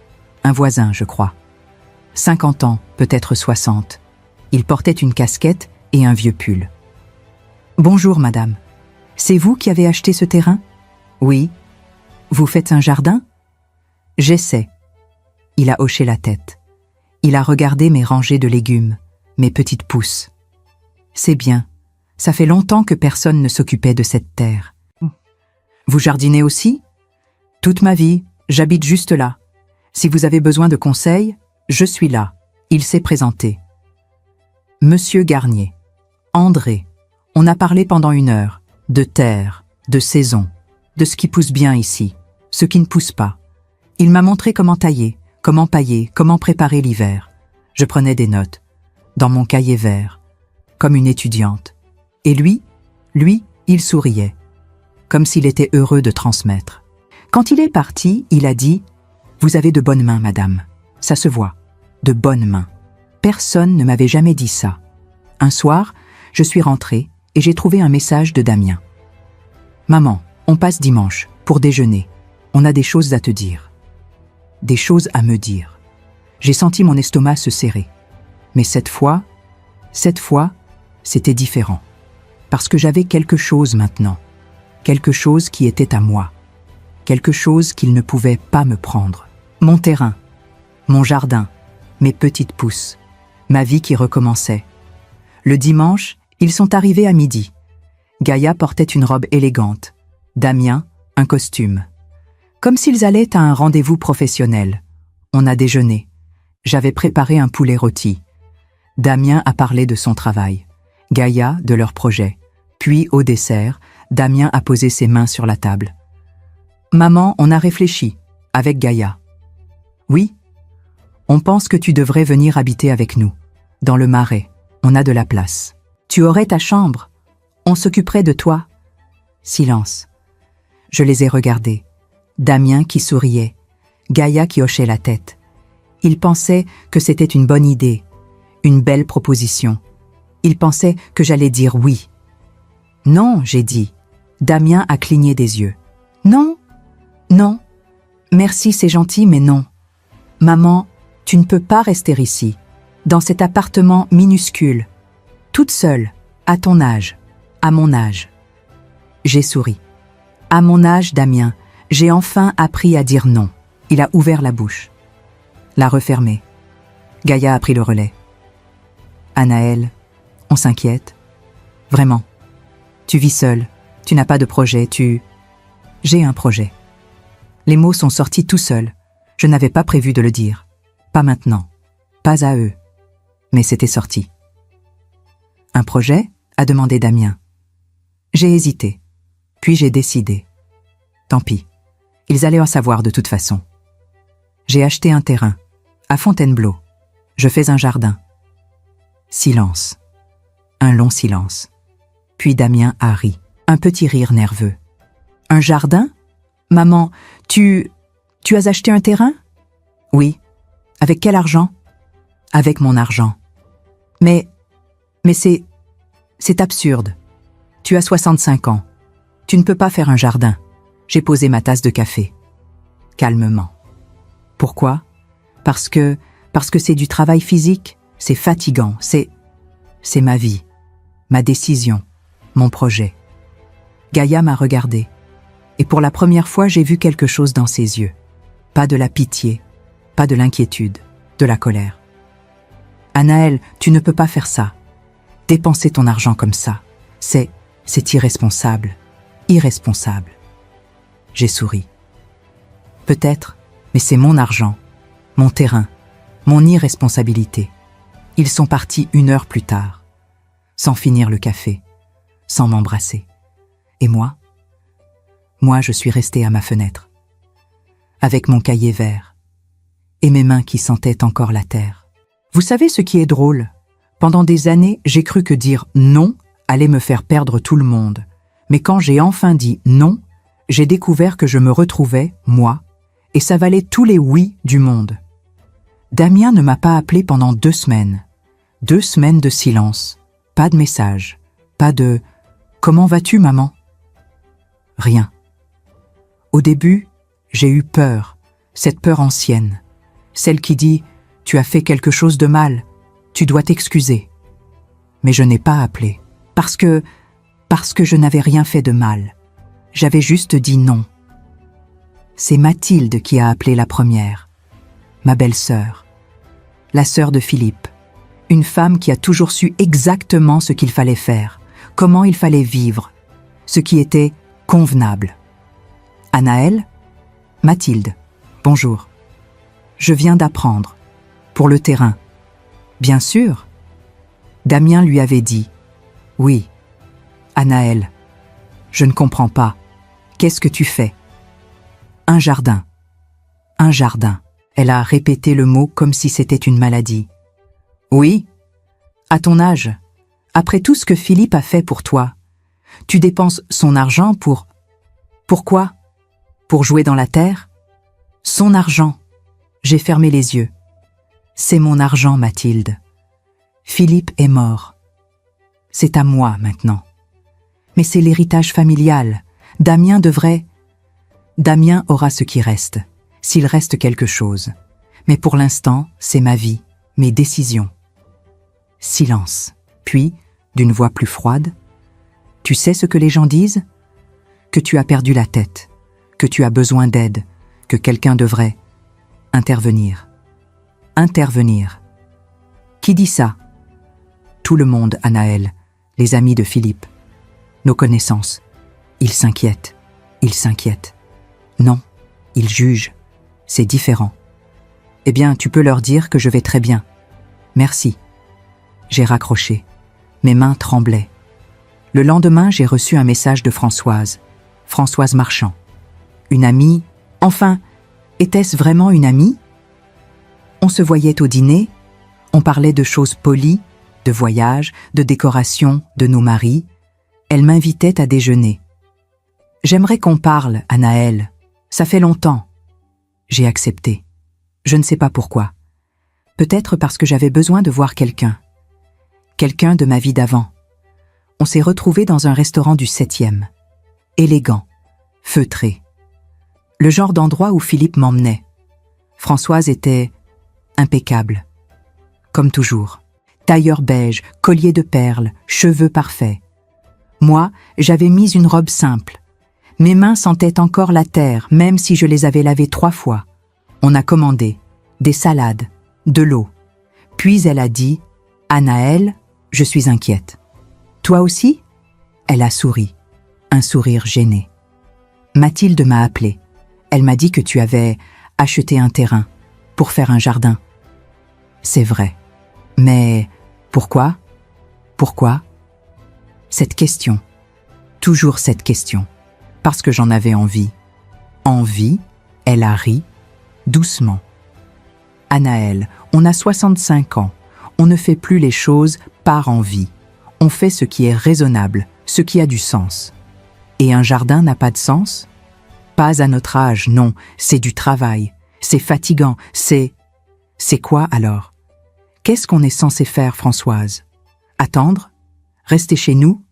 Un voisin, je crois. 50 ans, peut-être 60. Il portait une casquette et un vieux pull. « Bonjour, madame. C'est vous qui avez acheté ce terrain ? » ?»« Oui. »« Vous faites un jardin ? » ?»« J'essaie. » Il a hoché la tête. Il a regardé mes rangées de légumes, mes petites pousses. « C'est bien. Ça fait longtemps que personne ne s'occupait de cette terre. »« Vous jardinez aussi ? » ?»« Toute ma vie, j'habite juste là. Si vous avez besoin de conseils, je suis là. » Il s'est présenté. « Monsieur Garnier. André. On a parlé pendant 1 heure. De terre, de saison, de ce qui pousse bien ici, ce qui ne pousse pas. Il m'a montré comment tailler, comment pailler, comment préparer l'hiver. Je prenais des notes, dans mon cahier vert, comme une étudiante. Et lui, il souriait, comme s'il était heureux de transmettre. Quand il est parti, il a dit « Vous avez de bonnes mains, madame. Ça se voit. De bonnes mains. » Personne ne m'avait jamais dit ça. Un soir, je suis rentrée et j'ai trouvé un message de Damien. « Maman, on passe dimanche, pour déjeuner. On a des choses à te dire. » Des choses à me dire. J'ai senti mon estomac se serrer. Mais cette fois, c'était différent. Parce que j'avais quelque chose maintenant. Quelque chose qui était à moi. Quelque chose qu'il ne pouvait pas me prendre. Mon terrain, mon jardin, mes petites pousses, ma vie qui recommençait. Le dimanche, ils sont arrivés à midi. Gaïa portait une robe élégante, Damien, un costume. Comme s'ils allaient à un rendez-vous professionnel. On a déjeuné. J'avais préparé un poulet rôti. Damien a parlé de son travail. Gaïa de leur projet. Puis, au dessert, Damien a posé ses mains sur la table. « Maman, on a réfléchi, avec Gaïa. Oui, on pense que tu devrais venir habiter avec nous. Dans le Marais, on a de la place. Tu aurais ta chambre. On s'occuperait de toi. » Silence. Je les ai regardés. Damien qui souriait, Gaïa qui hochait la tête. Ils pensaient que c'était une bonne idée, une belle proposition. Ils pensaient que j'allais dire oui. « Non, j'ai dit. » Damien a cligné des yeux. « Non, non. Merci, c'est gentil, mais non. Maman, tu ne peux pas rester ici, dans cet appartement minuscule, toute seule, à ton âge, à mon âge. » J'ai souri. « À mon âge, Damien, j'ai enfin appris à dire non. » Il a ouvert la bouche. L'a refermée. Gaïa a pris le relais. « Anaël, on s'inquiète. Vraiment. Tu vis seule. Tu n'as pas de projet. J'ai un projet. » Les mots sont sortis tout seuls. Je n'avais pas prévu de le dire. Pas maintenant. Pas à eux. Mais c'était sorti. « Un projet ?» a demandé Damien. J'ai hésité. Puis j'ai décidé. Tant pis. Ils allaient en savoir de toute façon. J'ai acheté un terrain, à Fontainebleau. Je fais un jardin. Silence. Un long silence. Puis Damien a ri, un petit rire nerveux. Un jardin? Maman, tu as acheté un terrain? Oui. Avec quel argent? Avec mon argent. Mais c'est absurde. Tu as 65 ans. Tu ne peux pas faire un jardin. J'ai posé ma tasse de café. Calmement. Pourquoi? Parce que c'est du travail physique, c'est fatigant, c'est ma vie, ma décision, mon projet. Gaïa m'a regardé, et pour la première fois j'ai vu quelque chose dans ses yeux. Pas de la pitié, pas de l'inquiétude, de la colère. Anaël, tu ne peux pas faire ça. Dépenser ton argent comme ça, c'est irresponsable, irresponsable. J'ai souri. Peut-être, mais c'est mon argent, mon terrain, mon irresponsabilité. Ils sont partis 1 heure plus tard, sans finir le café, sans m'embrasser. Et moi, je suis restée à ma fenêtre, avec mon cahier vert, et mes mains qui sentaient encore la terre. Vous savez ce qui est drôle? Pendant des années, j'ai cru que dire non allait me faire perdre tout le monde. Mais quand j'ai enfin dit non, j'ai découvert que je me retrouvais, moi, et ça valait tous les oui du monde. Damien ne m'a pas appelé pendant 2 semaines. 2 semaines de silence. Pas de message. Pas de « Comment vas-tu, maman ?» Rien. Au début, j'ai eu peur, cette peur ancienne. Celle qui dit « Tu as fait quelque chose de mal, tu dois t'excuser. » Mais je n'ai pas appelé. Parce que je n'avais rien fait de mal. J'avais juste dit non. C'est Mathilde qui a appelé la première. Ma belle-sœur. La sœur de Philippe. Une femme qui a toujours su exactement ce qu'il fallait faire, comment il fallait vivre, ce qui était convenable. Anaël? Mathilde. Bonjour. Je viens d'apprendre. Pour le terrain. Bien sûr. Damien lui avait dit. Oui. Anaël. Je ne comprends pas. Qu'est-ce que tu fais? Un jardin. Un jardin. Elle a répété le mot comme si c'était une maladie. Oui. À ton âge, après tout ce que Philippe a fait pour toi, tu dépenses son argent pour... Pourquoi? Pour jouer dans la terre? Son argent. J'ai fermé les yeux. C'est mon argent, Mathilde. Philippe est mort. C'est à moi maintenant. Mais c'est l'héritage familial. Damien aura ce qui reste, s'il reste quelque chose. Mais pour l'instant, c'est ma vie, mes décisions. Silence. Puis, d'une voix plus froide, « Tu sais ce que les gens disent? Que tu as perdu la tête, que tu as besoin d'aide, que quelqu'un devrait intervenir. Intervenir. Qui dit ça? Tout le monde, Anaël, les amis de Philippe, nos connaissances. Ils s'inquiètent, ils s'inquiètent. Non, ils jugent. C'est différent. Eh bien, tu peux leur dire que je vais très bien. Merci. J'ai raccroché. Mes mains tremblaient. Le lendemain, j'ai reçu un message de Françoise Marchand. Une amie, enfin, était-ce vraiment une amie? On se voyait au dîner, on parlait de choses polies, de voyages, de décorations, de nos maris. Elle m'invitait à déjeuner. J'aimerais qu'on parle, Anaël. Ça fait longtemps. J'ai accepté. Je ne sais pas pourquoi. Peut-être parce que j'avais besoin de voir quelqu'un. Quelqu'un de ma vie d'avant. On s'est retrouvés dans un restaurant du 7e. Élégant, feutré. Le genre d'endroit où Philippe m'emmenait. Françoise était impeccable. Comme toujours. Tailleur beige, collier de perles, cheveux parfaits. Moi, j'avais mis une robe simple. Mes mains sentaient encore la terre, même si je les avais lavées 3 fois. On a commandé des salades, de l'eau. Puis elle a dit « Anaël, je suis inquiète. » « Toi aussi ?» Elle a souri, un sourire gêné. « Mathilde m'a appelé. Elle m'a dit que tu avais acheté un terrain pour faire un jardin. » C'est vrai. Mais pourquoi? Pourquoi? Cette question. Toujours cette question. Parce que j'en avais envie. Envie, elle a ri, doucement, Anaël, on a 65 ans. On ne fait plus les choses par envie. On fait ce qui est raisonnable, ce qui a du sens. Et un jardin n'a pas de sens? Pas à notre âge, non, c'est du travail. C'est fatigant, c'est... C'est quoi alors? Qu'est-ce qu'on est censé faire, Françoise? Attendre? Rester chez nous?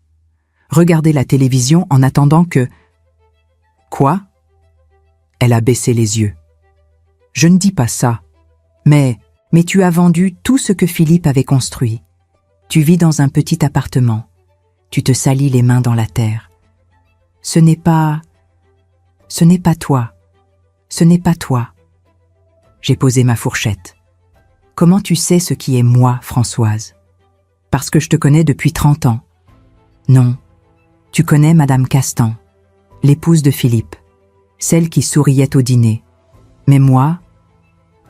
Regarder la télévision en attendant que... Quoi? Elle a baissé les yeux. Je ne dis pas ça. Mais tu as vendu tout ce que Philippe avait construit. Tu vis dans un petit appartement. Tu te salis les mains dans la terre. Ce n'est pas toi. Ce n'est pas toi. J'ai posé ma fourchette. Comment tu sais ce qui est moi, Françoise? Parce que je te connais depuis 30 ans. Non, tu connais Madame Castan, l'épouse de Philippe, celle qui souriait au dîner. Mais moi,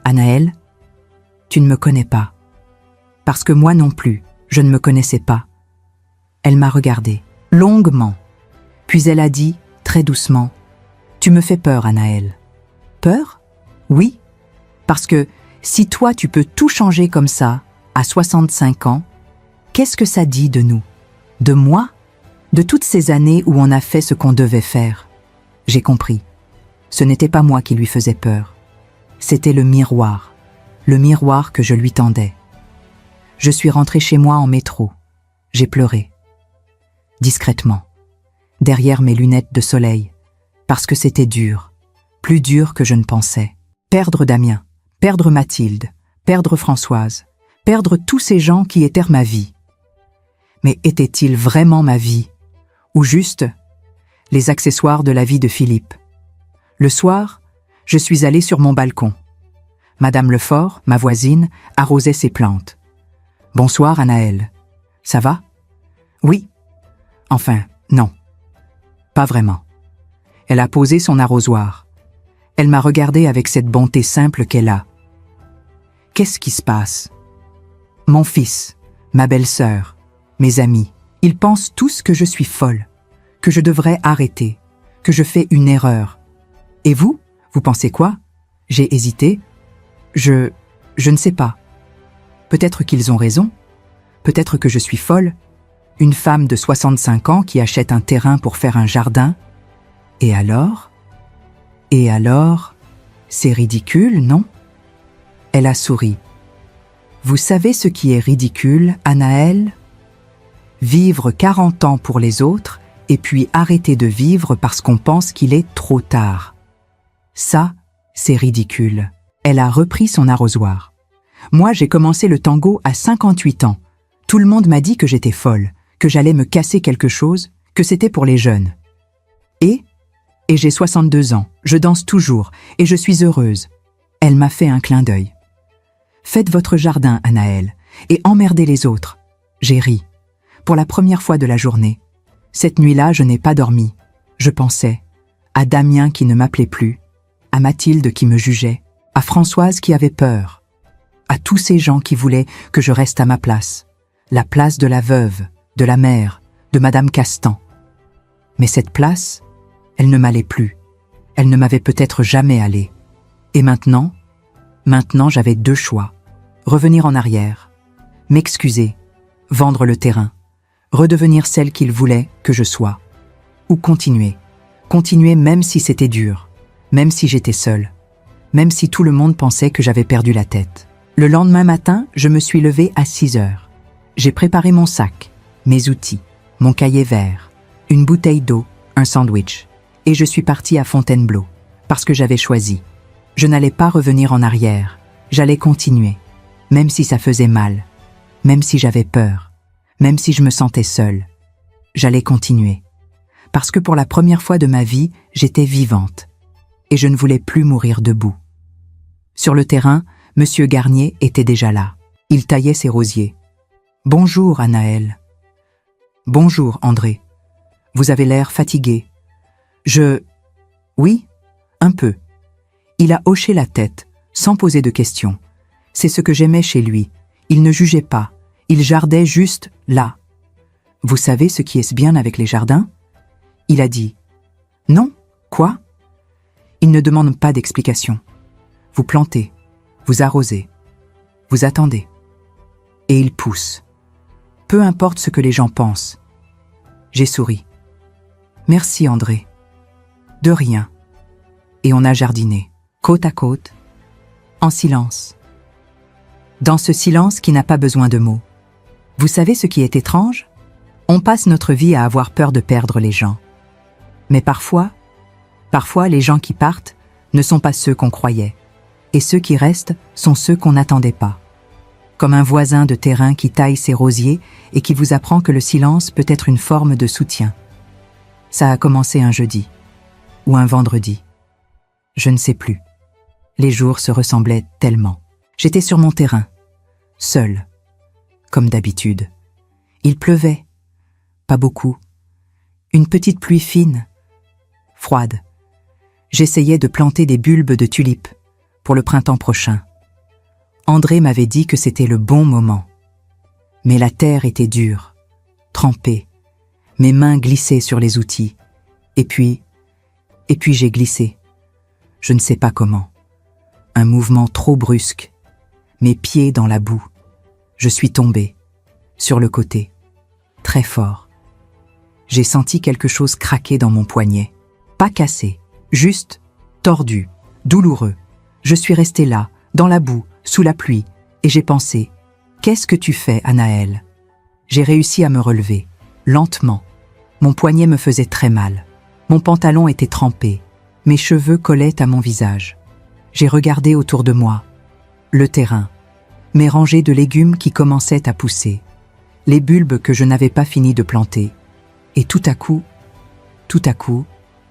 Anaël, tu ne me connais pas. Parce que moi non plus, je ne me connaissais pas. Elle m'a regardé, longuement. Puis elle a dit, très doucement, « Tu me fais peur, Anaël. » Peur? Oui. Parce que si toi tu peux tout changer comme ça, à 65 ans, qu'est-ce que ça dit de nous? De moi? De toutes ces années où on a fait ce qu'on devait faire? J'ai compris. Ce n'était pas moi qui lui faisais peur. C'était le miroir que je lui tendais. Je suis rentrée chez moi en métro. J'ai pleuré. Discrètement, derrière mes lunettes de soleil, parce que c'était dur, plus dur que je ne pensais. Perdre Damien, perdre Mathilde, perdre Françoise, perdre tous ces gens qui étaient ma vie. Mais étaient-ils vraiment ma vie? Ou juste les accessoires de la vie de Philippe? Le soir, je suis allée sur mon balcon. Madame Lefort, ma voisine, arrosait ses plantes. « Bonsoir, Anaël. Ça va? » « Oui. » « Enfin, non. Pas vraiment. » Elle a posé son arrosoir. Elle m'a regardée avec cette bonté simple qu'elle a. « Qu'est-ce qui se passe? » Mon fils, ma belle-sœur, mes amis, ils pensent tous que je suis folle, que je devrais arrêter, que je fais une erreur. Et vous pensez quoi? J'ai hésité. Je ne sais pas. Peut-être qu'ils ont raison. Peut-être que je suis folle. Une femme de 65 ans qui achète un terrain pour faire un jardin. Et alors? C'est ridicule, non? Elle a souri. Vous savez ce qui est ridicule, Anaël? Vivre 40 ans pour les autres et puis arrêter de vivre parce qu'on pense qu'il est trop tard. Ça, c'est ridicule. Elle a repris son arrosoir. Moi, j'ai commencé le tango à 58 ans. Tout le monde m'a dit que j'étais folle, que j'allais me casser quelque chose, que c'était pour les jeunes. Et j'ai 62 ans, je danse toujours, et je suis heureuse. Elle m'a fait un clin d'œil. Faites votre jardin, Anaël, et emmerdez les autres. J'ai ri. Pour la première fois de la journée. Cette nuit-là, je n'ai pas dormi. Je pensais à Damien qui ne m'appelait plus, à Mathilde qui me jugeait, à Françoise qui avait peur, à tous ces gens qui voulaient que je reste à ma place, la place de la veuve, de la mère, de Madame Castan. Mais cette place, elle ne m'allait plus. Elle ne m'avait peut-être jamais allée. Et maintenant j'avais deux choix. Revenir en arrière, m'excuser, vendre le terrain, redevenir celle qu'il voulait que je sois. Ou continuer même si c'était dur, même si j'étais seule, même si tout le monde pensait que j'avais perdu la tête. Le lendemain matin, je me suis levée à 6 heures. J'ai préparé mon sac, mes outils, mon cahier vert, une bouteille d'eau, un sandwich, et je suis partie à Fontainebleau, parce que j'avais choisi. Je n'allais pas revenir en arrière, j'allais continuer, même si ça faisait mal, même si j'avais peur, même si je me sentais seule. J'allais continuer, parce que pour la première fois de ma vie, j'étais vivante, et je ne voulais plus mourir debout. Sur le terrain, Monsieur Garnier était déjà là. Il taillait ses rosiers. « Bonjour, Anaël. »« Bonjour, André. Vous avez l'air fatigué. »« Oui, un peu. » Il a hoché la tête, sans poser de questions. C'est ce que j'aimais chez lui. Il ne jugeait pas. Il jardait juste là. « Vous savez ce qui est bien avec les jardins ?» Il a dit. « Non, quoi ?» Il ne demande pas d'explication. Vous plantez, Vous arrosez. Vous attendez. Et il pousse. Peu importe ce que les gens pensent. J'ai souri. Merci André. De rien. Et on a jardiné, côte à côte, en silence. Dans ce silence qui n'a pas besoin de mots. Vous savez ce qui est étrange? On passe notre vie à avoir peur de perdre les gens. Mais parfois, les gens qui partent ne sont pas ceux qu'on croyait. Et ceux qui restent sont ceux qu'on n'attendait pas. Comme un voisin de terrain qui taille ses rosiers et qui vous apprend que le silence peut être une forme de soutien. Ça a commencé un jeudi, ou un vendredi. Je ne sais plus. Les jours se ressemblaient tellement. J'étais sur mon terrain, seul, comme d'habitude. Il pleuvait, pas beaucoup. Une petite pluie fine, froide. J'essayais de planter des bulbes de tulipes pour le printemps prochain. André m'avait dit que c'était le bon moment. Mais la terre était dure, trempée. Mes mains glissaient sur les outils. Et puis j'ai glissé. Je ne sais pas comment. Un mouvement trop brusque. Mes pieds dans la boue. Je suis tombé, sur le côté, très fort. J'ai senti quelque chose craquer dans mon poignet. Pas cassé, juste tordu, douloureux. Je suis resté là, dans la boue, sous la pluie, et j'ai pensé « Qu'est-ce que tu fais, Anaël ?» J'ai réussi à me relever, lentement. Mon poignet me faisait très mal. Mon pantalon était trempé. Mes cheveux collaient à mon visage. J'ai regardé autour de moi. Le terrain. Mes rangées de légumes qui commençaient à pousser. Les bulbes que je n'avais pas fini de planter. Et tout à coup,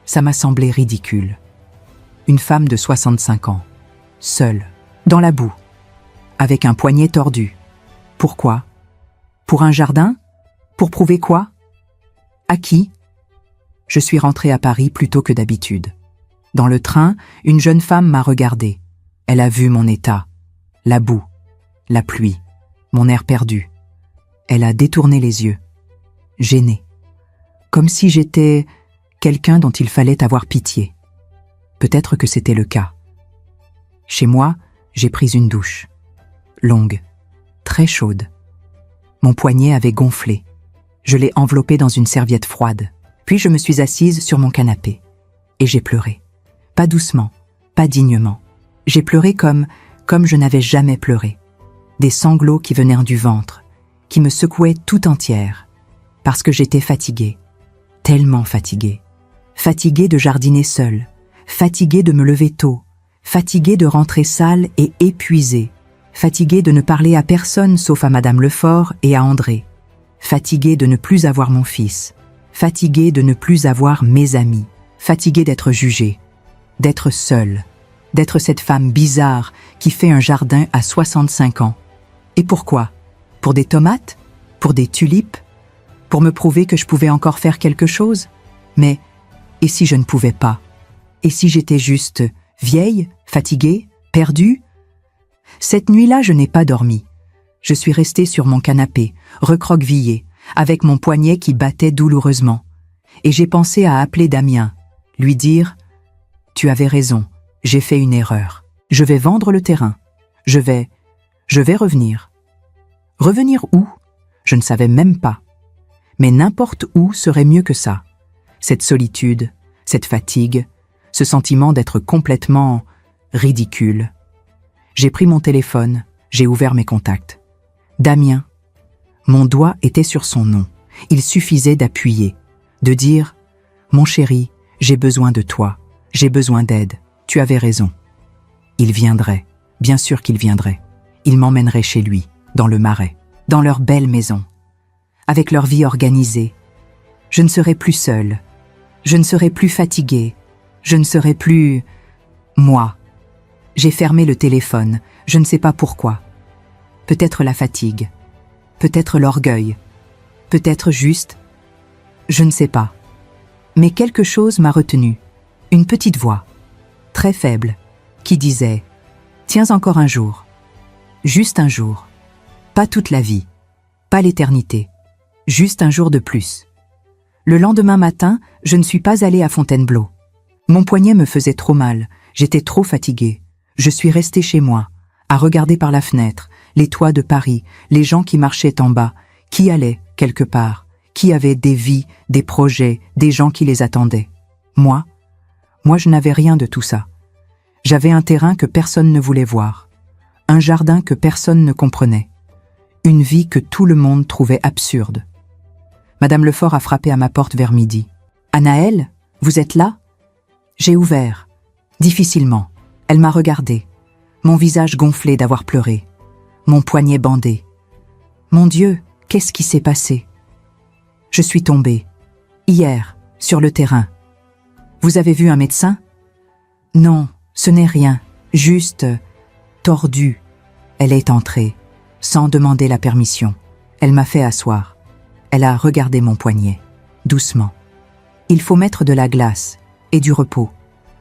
ça m'a semblé ridicule. Une femme de 65 ans, seule, dans la boue, avec un poignet tordu. Pourquoi? Pour un jardin? Pour prouver quoi? À qui? Je suis rentrée à Paris plus tôt que d'habitude. Dans le train, une jeune femme m'a regardée. Elle a vu mon état. La boue, la pluie, mon air perdu. Elle a détourné les yeux, gênée. Comme si j'étais quelqu'un dont il fallait avoir pitié. Peut-être que c'était le cas. Chez moi, j'ai pris une douche. Longue, très chaude. Mon poignet avait gonflé. Je l'ai enveloppé dans une serviette froide. Puis je me suis assise sur mon canapé. Et j'ai pleuré. Pas doucement, pas dignement. J'ai pleuré comme je n'avais jamais pleuré. Des sanglots qui venaient du ventre, qui me secouaient tout entière. Parce que j'étais fatiguée. Tellement fatiguée. Fatiguée de jardiner seule. Fatiguée de me lever tôt. Fatiguée de rentrer sale et épuisée. Fatiguée de ne parler à personne sauf à Madame Lefort et à André. Fatiguée de ne plus avoir mon fils. Fatiguée de ne plus avoir mes amis. Fatiguée d'être jugée. D'être seule. D'être cette femme bizarre qui fait un jardin à 65 ans. Et pourquoi? Pour des tomates? Pour des tulipes? Pour me prouver que je pouvais encore faire quelque chose? Mais, et si je ne pouvais pas? Et si j'étais juste vieille, fatiguée, perdue? Cette nuit-là, je n'ai pas dormi. Je suis restée sur mon canapé, recroquevillée, avec mon poignet qui battait douloureusement. Et j'ai pensé à appeler Damien, lui dire « Tu avais raison, j'ai fait une erreur. Je vais vendre le terrain. Je vais revenir. » Revenir où? Je ne savais même pas. Mais n'importe où serait mieux que ça. Cette solitude, cette fatigue, ce sentiment d'être complètement ridicule. J'ai pris mon téléphone, j'ai ouvert mes contacts. Damien. Mon doigt était sur son nom. Il suffisait d'appuyer, de dire « Mon chéri, j'ai besoin de toi, j'ai besoin d'aide, tu avais raison. » Il viendrait, bien sûr qu'il viendrait. Il m'emmènerait chez lui, dans le Marais, dans leur belle maison, avec leur vie organisée. Je ne serais plus seule, je ne serais plus fatiguée, je ne serais plus moi. J'ai fermé le téléphone, je ne sais pas pourquoi. Peut-être la fatigue, peut-être l'orgueil, peut-être juste, je ne sais pas. Mais quelque chose m'a retenue, une petite voix, très faible, qui disait « Tiens encore un jour, juste un jour, pas toute la vie, pas l'éternité, juste un jour de plus. » Le lendemain matin, je ne suis pas allée à Fontainebleau. Mon poignet me faisait trop mal, j'étais trop fatiguée. Je suis restée chez moi, à regarder par la fenêtre, les toits de Paris, les gens qui marchaient en bas, qui allaient quelque part, qui avaient des vies, des projets, des gens qui les attendaient. Moi, je n'avais rien de tout ça. J'avais un terrain que personne ne voulait voir, un jardin que personne ne comprenait, une vie que tout le monde trouvait absurde. Madame Lefort a frappé à ma porte vers midi. « Anaëlle, vous êtes là ?» J'ai ouvert. Difficilement. Elle m'a regardé, mon visage gonflé d'avoir pleuré, mon poignet bandé. Mon Dieu, qu'est-ce qui s'est passé? Je suis tombée. Hier, sur le terrain. Vous avez vu un médecin? Non, ce n'est rien, juste tordu. Elle est entrée, sans demander la permission. Elle m'a fait asseoir. Elle a regardé mon poignet, doucement. Il faut mettre de la glace et du repos.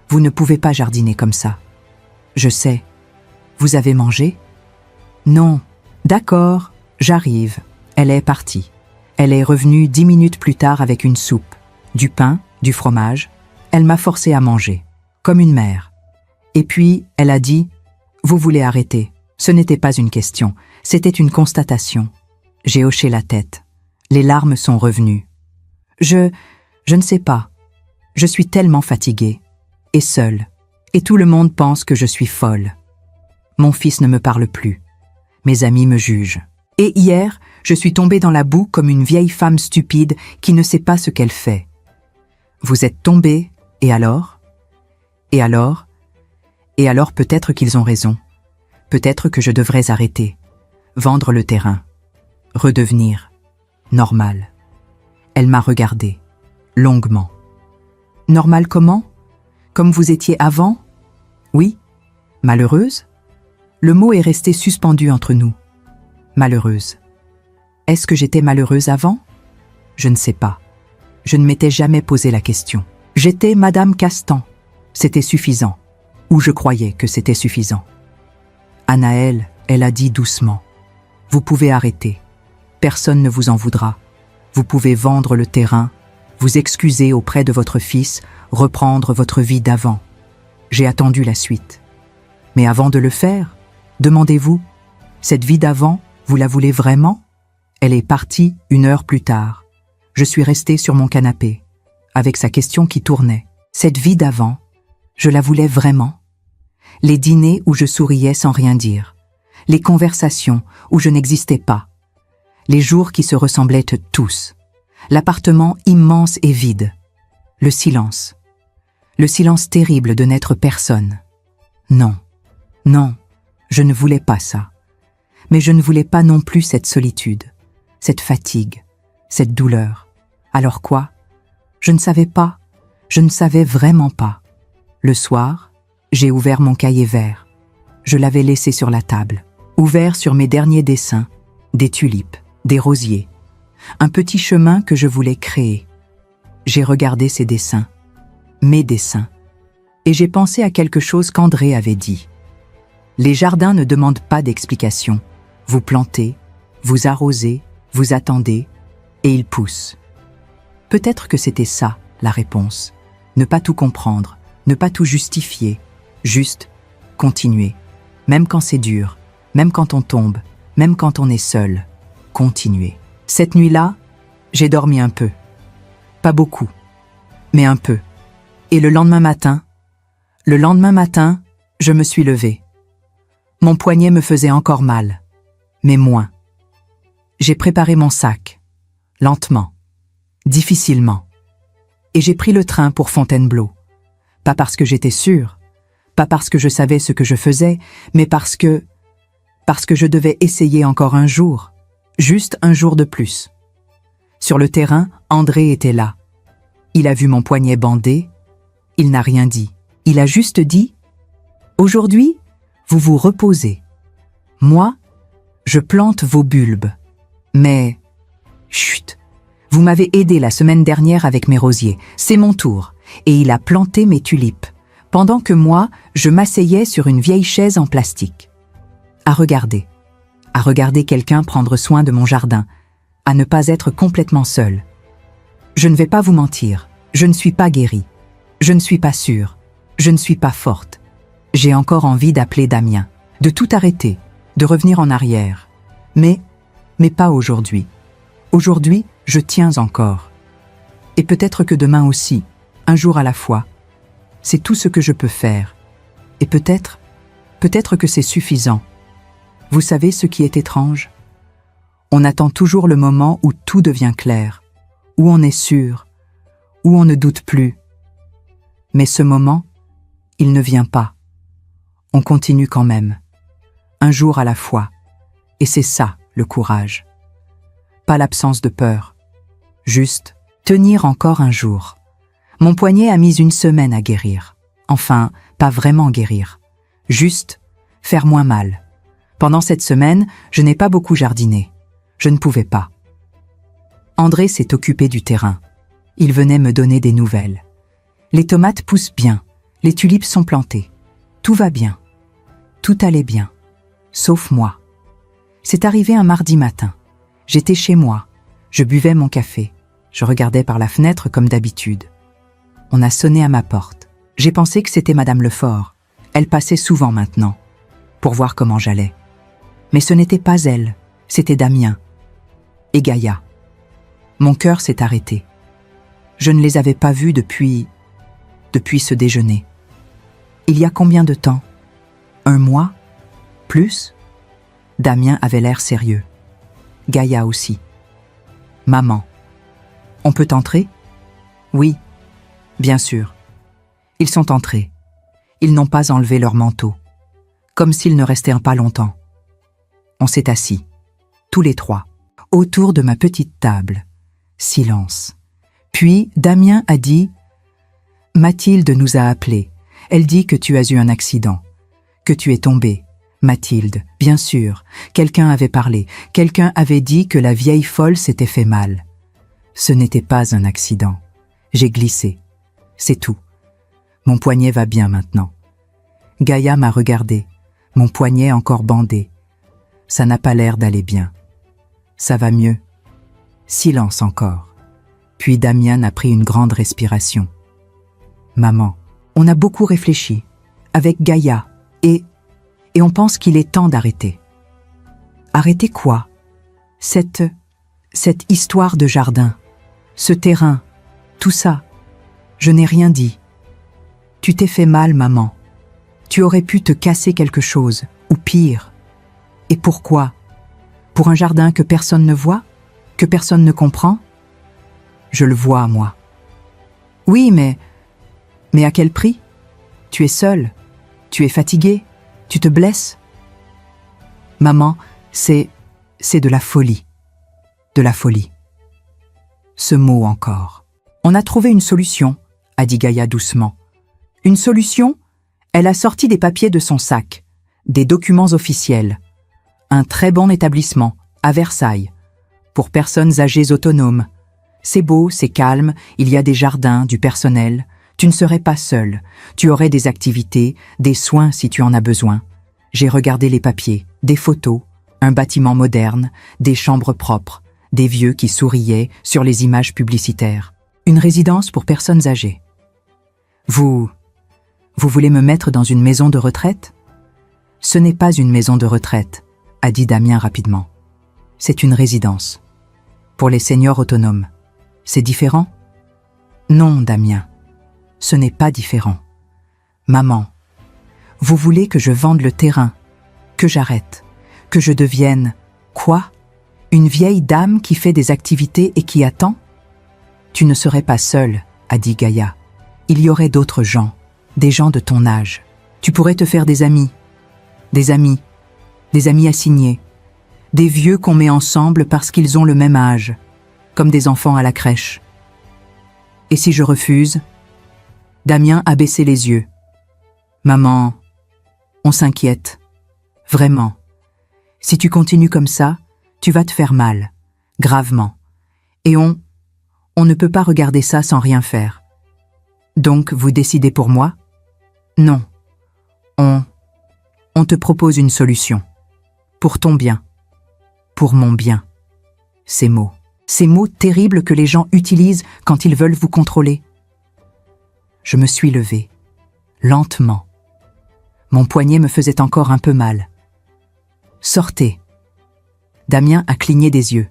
Vous ne pouvez pas jardiner comme ça. Je sais. Vous avez mangé? Non. D'accord, j'arrive. Elle est partie. Elle est revenue 10 minutes plus tard avec une soupe, du pain, du fromage. Elle m'a forcé à manger, comme une mère. Et puis, elle a dit « Vous voulez arrêter ?» Ce n'était pas une question, c'était une constatation. J'ai hoché la tête. Les larmes sont revenues. Je ne sais pas. Je suis tellement fatiguée. Et seule. Et tout le monde pense que je suis folle. Mon fils ne me parle plus. Mes amis me jugent. Et hier, je suis tombée dans la boue comme une vieille femme stupide qui ne sait pas ce qu'elle fait. Vous êtes tombée, et alors? Et alors? Et alors peut-être qu'ils ont raison. Peut-être que je devrais arrêter. Vendre le terrain. Redevenir. Normal. Elle m'a regardée. Longuement. Normal comment? Comme vous étiez avant? Oui. Malheureuse? Le mot est resté suspendu entre nous. Malheureuse. Est-ce que j'étais malheureuse avant? Je ne sais pas. Je ne m'étais jamais posé la question. J'étais Madame Castan. C'était suffisant. Ou je croyais que c'était suffisant. Anaëlle, elle a dit doucement. Vous pouvez arrêter. Personne ne vous en voudra. Vous pouvez vendre le terrain, vous excuser auprès de votre fils, reprendre votre vie d'avant. J'ai attendu la suite. Mais avant de le faire, demandez-vous, cette vie d'avant, vous la voulez vraiment? Elle est partie 1 heure plus tard. Je suis restée sur mon canapé, avec sa question qui tournait. Cette vie d'avant, je la voulais vraiment? Les dîners où je souriais sans rien dire, les conversations où je n'existais pas, les jours qui se ressemblaient tous, l'appartement immense et vide, le silence terrible de n'être personne. Non, non, je ne voulais pas ça. Mais je ne voulais pas non plus cette solitude, cette fatigue, cette douleur. Alors quoi? Je ne savais pas, je ne savais vraiment pas. Le soir, j'ai ouvert mon cahier vert. Je l'avais laissé sur la table, ouvert sur mes derniers dessins, des tulipes, des rosiers, un petit chemin que je voulais créer. J'ai regardé ces dessins, mes dessins, et j'ai pensé à quelque chose qu'André avait dit. Les jardins ne demandent pas d'explication. Vous plantez, vous arrosez, vous attendez, et ils poussent. Peut-être que c'était ça, la réponse. Ne pas tout comprendre, ne pas tout justifier, juste continuer. Même quand c'est dur, même quand on tombe, même quand on est seul, continuer. Cette nuit-là, j'ai dormi un peu. Pas beaucoup, mais un peu. Et le lendemain matin, je me suis levée. Mon poignet me faisait encore mal, mais moins. J'ai préparé mon sac, lentement, difficilement, et j'ai pris le train pour Fontainebleau. Pas parce que j'étais sûre, pas parce que je savais ce que je faisais, mais parce que je devais essayer encore un jour, juste un jour de plus. Sur le terrain, André était là. Il a vu mon poignet bandé, il n'a rien dit. Il a juste dit « Aujourd'hui, vous vous reposez. Moi, je plante vos bulbes. Mais, chut, vous m'avez aidé la semaine dernière avec mes rosiers. C'est mon tour. » Et il a planté mes tulipes, pendant que moi, je m'asseyais sur une vieille chaise en plastique. À regarder quelqu'un prendre soin de mon jardin, à ne pas être complètement seule. Je ne vais pas vous mentir, je ne suis pas guérie. Je ne suis pas sûre, je ne suis pas forte. J'ai encore envie d'appeler Damien. de tout arrêter, de revenir en arrière. Mais pas aujourd'hui. Aujourd'hui, je tiens encore. Et peut-être que demain aussi, un jour à la fois. C'est tout ce que je peux faire. Et peut-être que c'est suffisant. Vous savez ce qui est étrange? On attend toujours le moment où tout devient clair, où on est sûr, où on ne doute plus. Mais ce moment, il ne vient pas. On continue quand même, un jour à la fois. Et c'est ça, le courage. Pas l'absence de peur, juste tenir encore un jour. Mon poignet a mis une semaine à guérir. Enfin, pas vraiment guérir. Juste faire moins mal. Pendant cette semaine, je n'ai pas beaucoup jardiné. Je ne pouvais pas. André s'est occupé du terrain. Il venait me donner des nouvelles. Les tomates poussent bien. Les tulipes sont plantées. Tout va bien. Tout allait bien. Sauf moi. C'est arrivé un mardi matin. J'étais chez moi. Je buvais mon café. Je regardais par la fenêtre comme d'habitude. On a sonné à ma porte. J'ai pensé que c'était Madame Lefort. Elle passait souvent maintenant, pour voir comment j'allais. Mais ce n'était pas elle, c'était Damien. Et Gaïa. Mon cœur s'est arrêté. Je ne les avais pas vus depuis ce déjeuner. Il y a combien de temps? 1 mois? Plus? Damien avait l'air sérieux. Gaïa aussi. Maman. On peut entrer? Oui, bien sûr. Ils sont entrés. Ils n'ont pas enlevé leur manteau. Comme s'ils ne restaient pas longtemps. On s'est assis, tous les trois, autour de ma petite table. Silence. Puis Damien a dit « Mathilde nous a appelés. Elle dit que tu as eu un accident, que tu es tombée. Mathilde, bien sûr, quelqu'un avait parlé, quelqu'un avait dit que la vieille folle s'était fait mal. Ce n'était pas un accident. J'ai glissé. C'est tout. Mon poignet va bien maintenant. Gaïa m'a regardé, mon poignet encore bandé. Ça n'a pas l'air d'aller bien. Ça va mieux. Silence encore. Puis Damien a pris une grande respiration. Maman, on a beaucoup réfléchi, avec Gaïa, et on pense qu'il est temps d'arrêter. Arrêter quoi? Cette histoire de jardin, ce terrain, tout ça. Je n'ai rien dit. Tu t'es fait mal, maman. Tu aurais pu te casser quelque chose, ou pire. Et pourquoi? Pour un jardin que personne ne voit? Que personne ne comprend? Je le vois, moi. Oui, mais à quel prix? Tu es seule. Tu es fatiguée. Tu te blesses. Maman, c'est de la folie. De la folie. Ce mot encore. On a trouvé une solution, a dit Gaïa doucement. Une solution? Elle a sorti des papiers de son sac, des documents officiels. Un très bon établissement, à Versailles, pour personnes âgées autonomes. C'est beau, c'est calme, il y a des jardins, du personnel. Tu ne serais pas seule. Tu aurais des activités, des soins si tu en as besoin. J'ai regardé les papiers, des photos, un bâtiment moderne, des chambres propres, des vieux qui souriaient sur les images publicitaires. Une résidence pour personnes âgées. Vous voulez me mettre dans une maison de retraite? Ce n'est pas une maison de retraite, a dit Damien rapidement. C'est une résidence. Pour les seniors autonomes. C'est différent? Non, Damien. Ce n'est pas différent. Maman, vous voulez que je vende le terrain, que j'arrête, que je devienne, quoi? Une vieille dame qui fait des activités et qui attend? Tu ne serais pas seule, a dit Gaïa. Il y aurait d'autres gens, des gens de ton âge. Tu pourrais te faire des amis assignés, des vieux qu'on met ensemble parce qu'ils ont le même âge, comme des enfants à la crèche. Et si je refuse? Damien a baissé les yeux. Maman, on s'inquiète. Vraiment. Si tu continues comme ça, tu vas te faire mal, gravement. Et on ne peut pas regarder ça sans rien faire. Donc, vous décidez pour moi? Non. On te propose une solution. Pour ton bien. Pour mon bien. Ces mots terribles que les gens utilisent quand ils veulent vous contrôler. Je me suis levée, lentement. Mon poignet me faisait encore un peu mal. Sortez. Damien a cligné des yeux.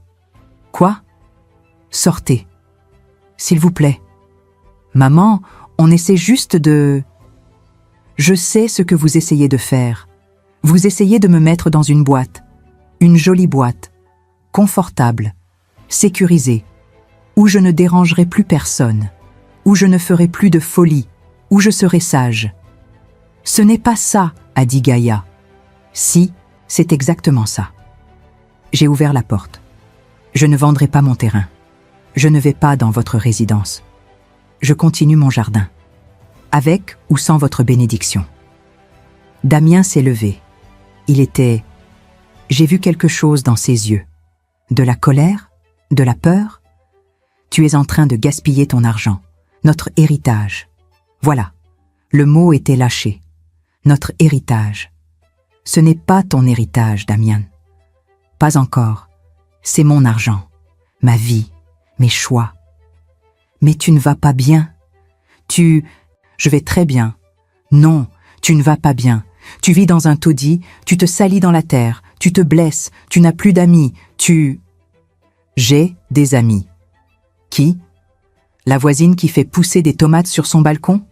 Quoi? Sortez. S'il vous plaît. Maman, on essaie juste de... Je sais ce que vous essayez de faire. Vous essayez de me mettre dans une boîte. Une jolie boîte. Confortable. Sécurisée. Où je ne dérangerai plus personne. Où je ne ferai plus de folie. Où je serai sage. Ce n'est pas ça, a dit Gaïa. Si, c'est exactement ça. J'ai ouvert la porte. Je ne vendrai pas mon terrain. Je ne vais pas dans votre résidence. Je continue mon jardin. Avec ou sans votre bénédiction. Damien s'est levé. Il était... J'ai vu quelque chose dans ses yeux. De la colère? De la peur? Tu es en train de gaspiller ton argent. Notre héritage. Voilà. Le mot était lâché. Notre héritage. Ce n'est pas ton héritage, Damien. Pas encore. C'est mon argent. Ma vie. Mes choix. Mais tu ne vas pas bien. Je vais très bien. Non, tu ne vas pas bien. Tu vis dans un taudis, tu te salis dans la terre, tu te blesses, tu n'as plus d'amis, J'ai des amis. Qui? La voisine qui fait pousser des tomates sur son balcon?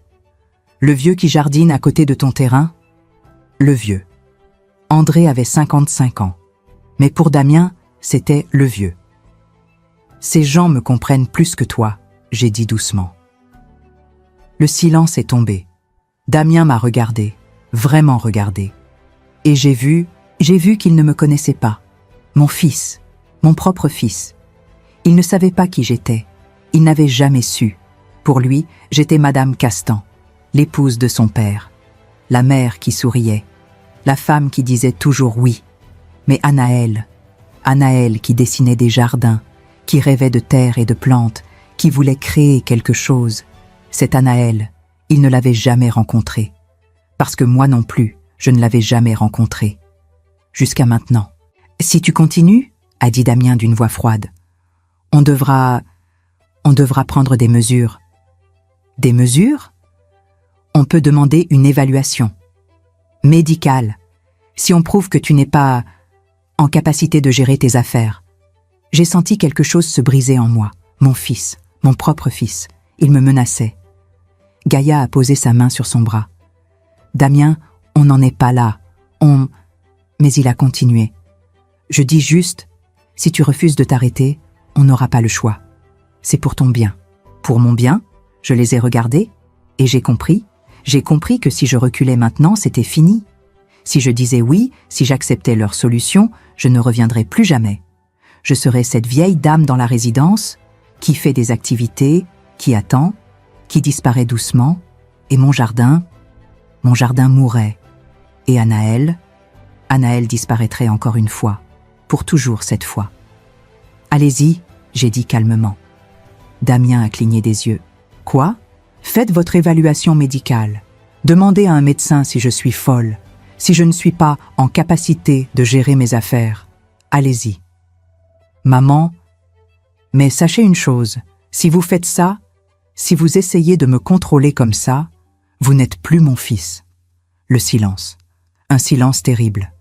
Le vieux qui jardine à côté de ton terrain? Le vieux. André avait 55 ans. Mais pour Damien, c'était le vieux. Ces gens me comprennent plus que toi, j'ai dit doucement. Le silence est tombé. Damien m'a regardé, vraiment regardé. Et j'ai vu qu'il ne me connaissait pas. Mon fils, mon propre fils. Il ne savait pas qui j'étais. Il n'avait jamais su. Pour lui, j'étais Madame Castan, l'épouse de son père. La mère qui souriait. La femme qui disait toujours oui. Mais Anaël qui dessinait des jardins, qui rêvait de terre et de plantes, qui voulait créer quelque chose. Cette Anaël, il ne l'avait jamais rencontrée. Parce que moi non plus, je ne l'avais jamais rencontrée. Jusqu'à maintenant. Si tu continues, a dit Damien d'une voix froide, on devra prendre des mesures. Des mesures? On peut demander une évaluation. Médicale. Si on prouve que tu n'es pas en capacité de gérer tes affaires. J'ai senti quelque chose se briser en moi. Mon fils, mon propre fils. Il me menaçait. Gaïa a posé sa main sur son bras. Damien, on n'en est pas là. Mais il a continué. Je dis juste, si tu refuses de t'arrêter, on n'aura pas le choix. C'est pour ton bien. Pour mon bien, je les ai regardés et j'ai compris que si je reculais maintenant, c'était fini. Si je disais oui, si j'acceptais leur solution, je ne reviendrais plus jamais. Je serais cette vieille dame dans la résidence, qui fait des activités, qui attend, qui disparaît doucement, et mon jardin mourrait. Et Anaël disparaîtrait encore une fois, pour toujours cette fois. Allez-y, j'ai dit calmement. Damien a cligné des yeux. Quoi? Faites votre évaluation médicale. Demandez à un médecin si je suis folle, si je ne suis pas en capacité de gérer mes affaires. Allez-y. Maman, mais sachez une chose, si vous faites ça, si vous essayez de me contrôler comme ça, vous n'êtes plus mon fils. Le silence. Un silence terrible.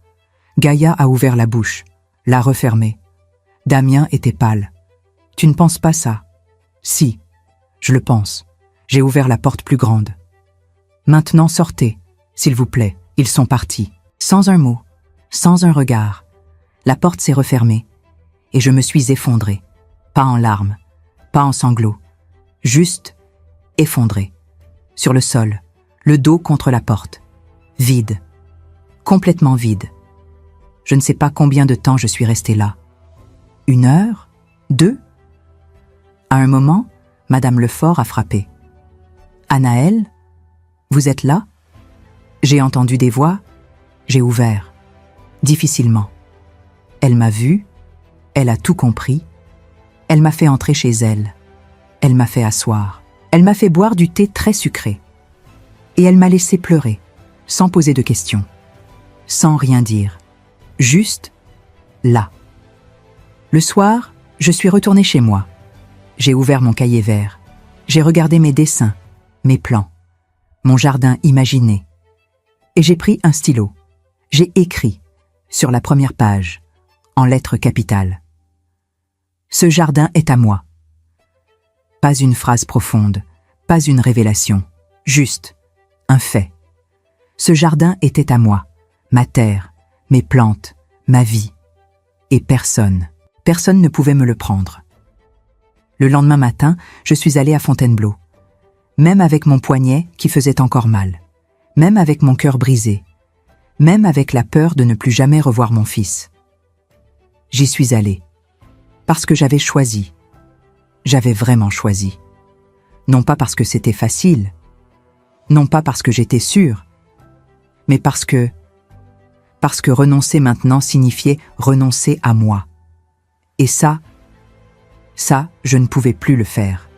Gaïa a ouvert la bouche, l'a refermée. Damien était pâle. Tu ne penses pas ça? Si, je le pense. J'ai ouvert la porte plus grande. Maintenant sortez, s'il vous plaît. Ils sont partis. Sans un mot, sans un regard. La porte s'est refermée et je me suis effondrée. Pas en larmes, pas en sanglots. Juste effondrée. Sur le sol, le dos contre la porte. Vide. Complètement vide. Je ne sais pas combien de temps je suis restée là. 1 heure? 2? À un moment, Madame Lefort a frappé. Anaël, vous êtes là? J'ai entendu des voix, j'ai ouvert. Difficilement. Elle m'a vue, elle a tout compris. Elle m'a fait entrer chez elle. Elle m'a fait asseoir. Elle m'a fait boire du thé très sucré. Et elle m'a laissé pleurer, sans poser de questions, sans rien dire. Juste là. Le soir, je suis retournée chez moi. J'ai ouvert mon cahier vert. J'ai regardé mes dessins, mes plans, mon jardin imaginé. Et j'ai pris un stylo. J'ai écrit, sur la première page, en lettres capitales. Ce jardin est à moi. Pas une phrase profonde, pas une révélation, juste un fait. Ce jardin était à moi, ma terre, mes plantes, ma vie. Et personne ne pouvait me le prendre. Le lendemain matin, je suis allée à Fontainebleau. Même avec mon poignet qui faisait encore mal, même avec mon cœur brisé, même avec la peur de ne plus jamais revoir mon fils. J'y suis allée, parce que j'avais choisi. J'avais vraiment choisi. Non pas parce que c'était facile, non pas parce que j'étais sûre, mais parce que renoncer maintenant signifiait renoncer à moi. Et ça, je ne pouvais plus le faire.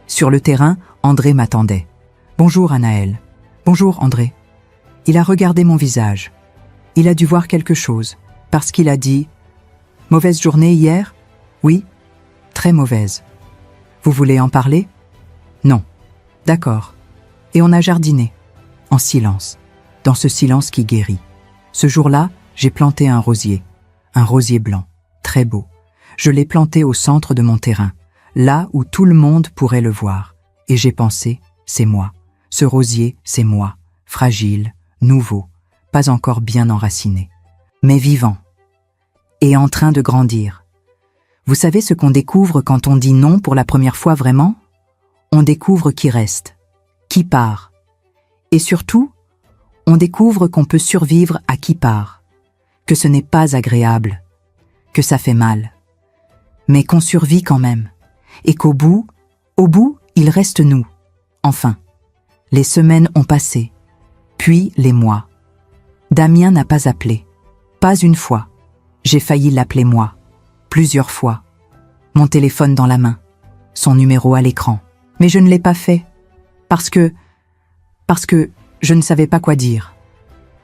Sur le terrain, André m'attendait. « Bonjour, Anaël. »« Bonjour, André. » Il a regardé mon visage. Il a dû voir quelque chose, parce qu'il a dit « Mauvaise journée hier ?»« Oui, très mauvaise. »« Vous voulez en parler ?»« Non. »« D'accord. » Et on a jardiné, en silence, dans ce silence qui guérit. Ce jour-là, j'ai planté un rosier blanc, très beau. Je l'ai planté au centre de mon terrain, là où tout le monde pourrait le voir. Et j'ai pensé, c'est moi. Ce rosier, c'est moi, fragile, nouveau, pas encore bien enraciné, mais vivant, et en train de grandir. Vous savez ce qu'on découvre quand on dit non pour la première fois vraiment? On découvre qui reste, qui part. Et surtout, on découvre qu'on peut survivre à qui part, que ce n'est pas agréable, que ça fait mal, mais qu'on survit quand même, et qu'au bout, il reste nous. Enfin, les semaines ont passé, puis les mois. Damien n'a pas appelé, pas une fois. J'ai failli l'appeler moi, plusieurs fois. Mon téléphone dans la main, son numéro à l'écran. Mais je ne l'ai pas fait, parce que je ne savais pas quoi dire.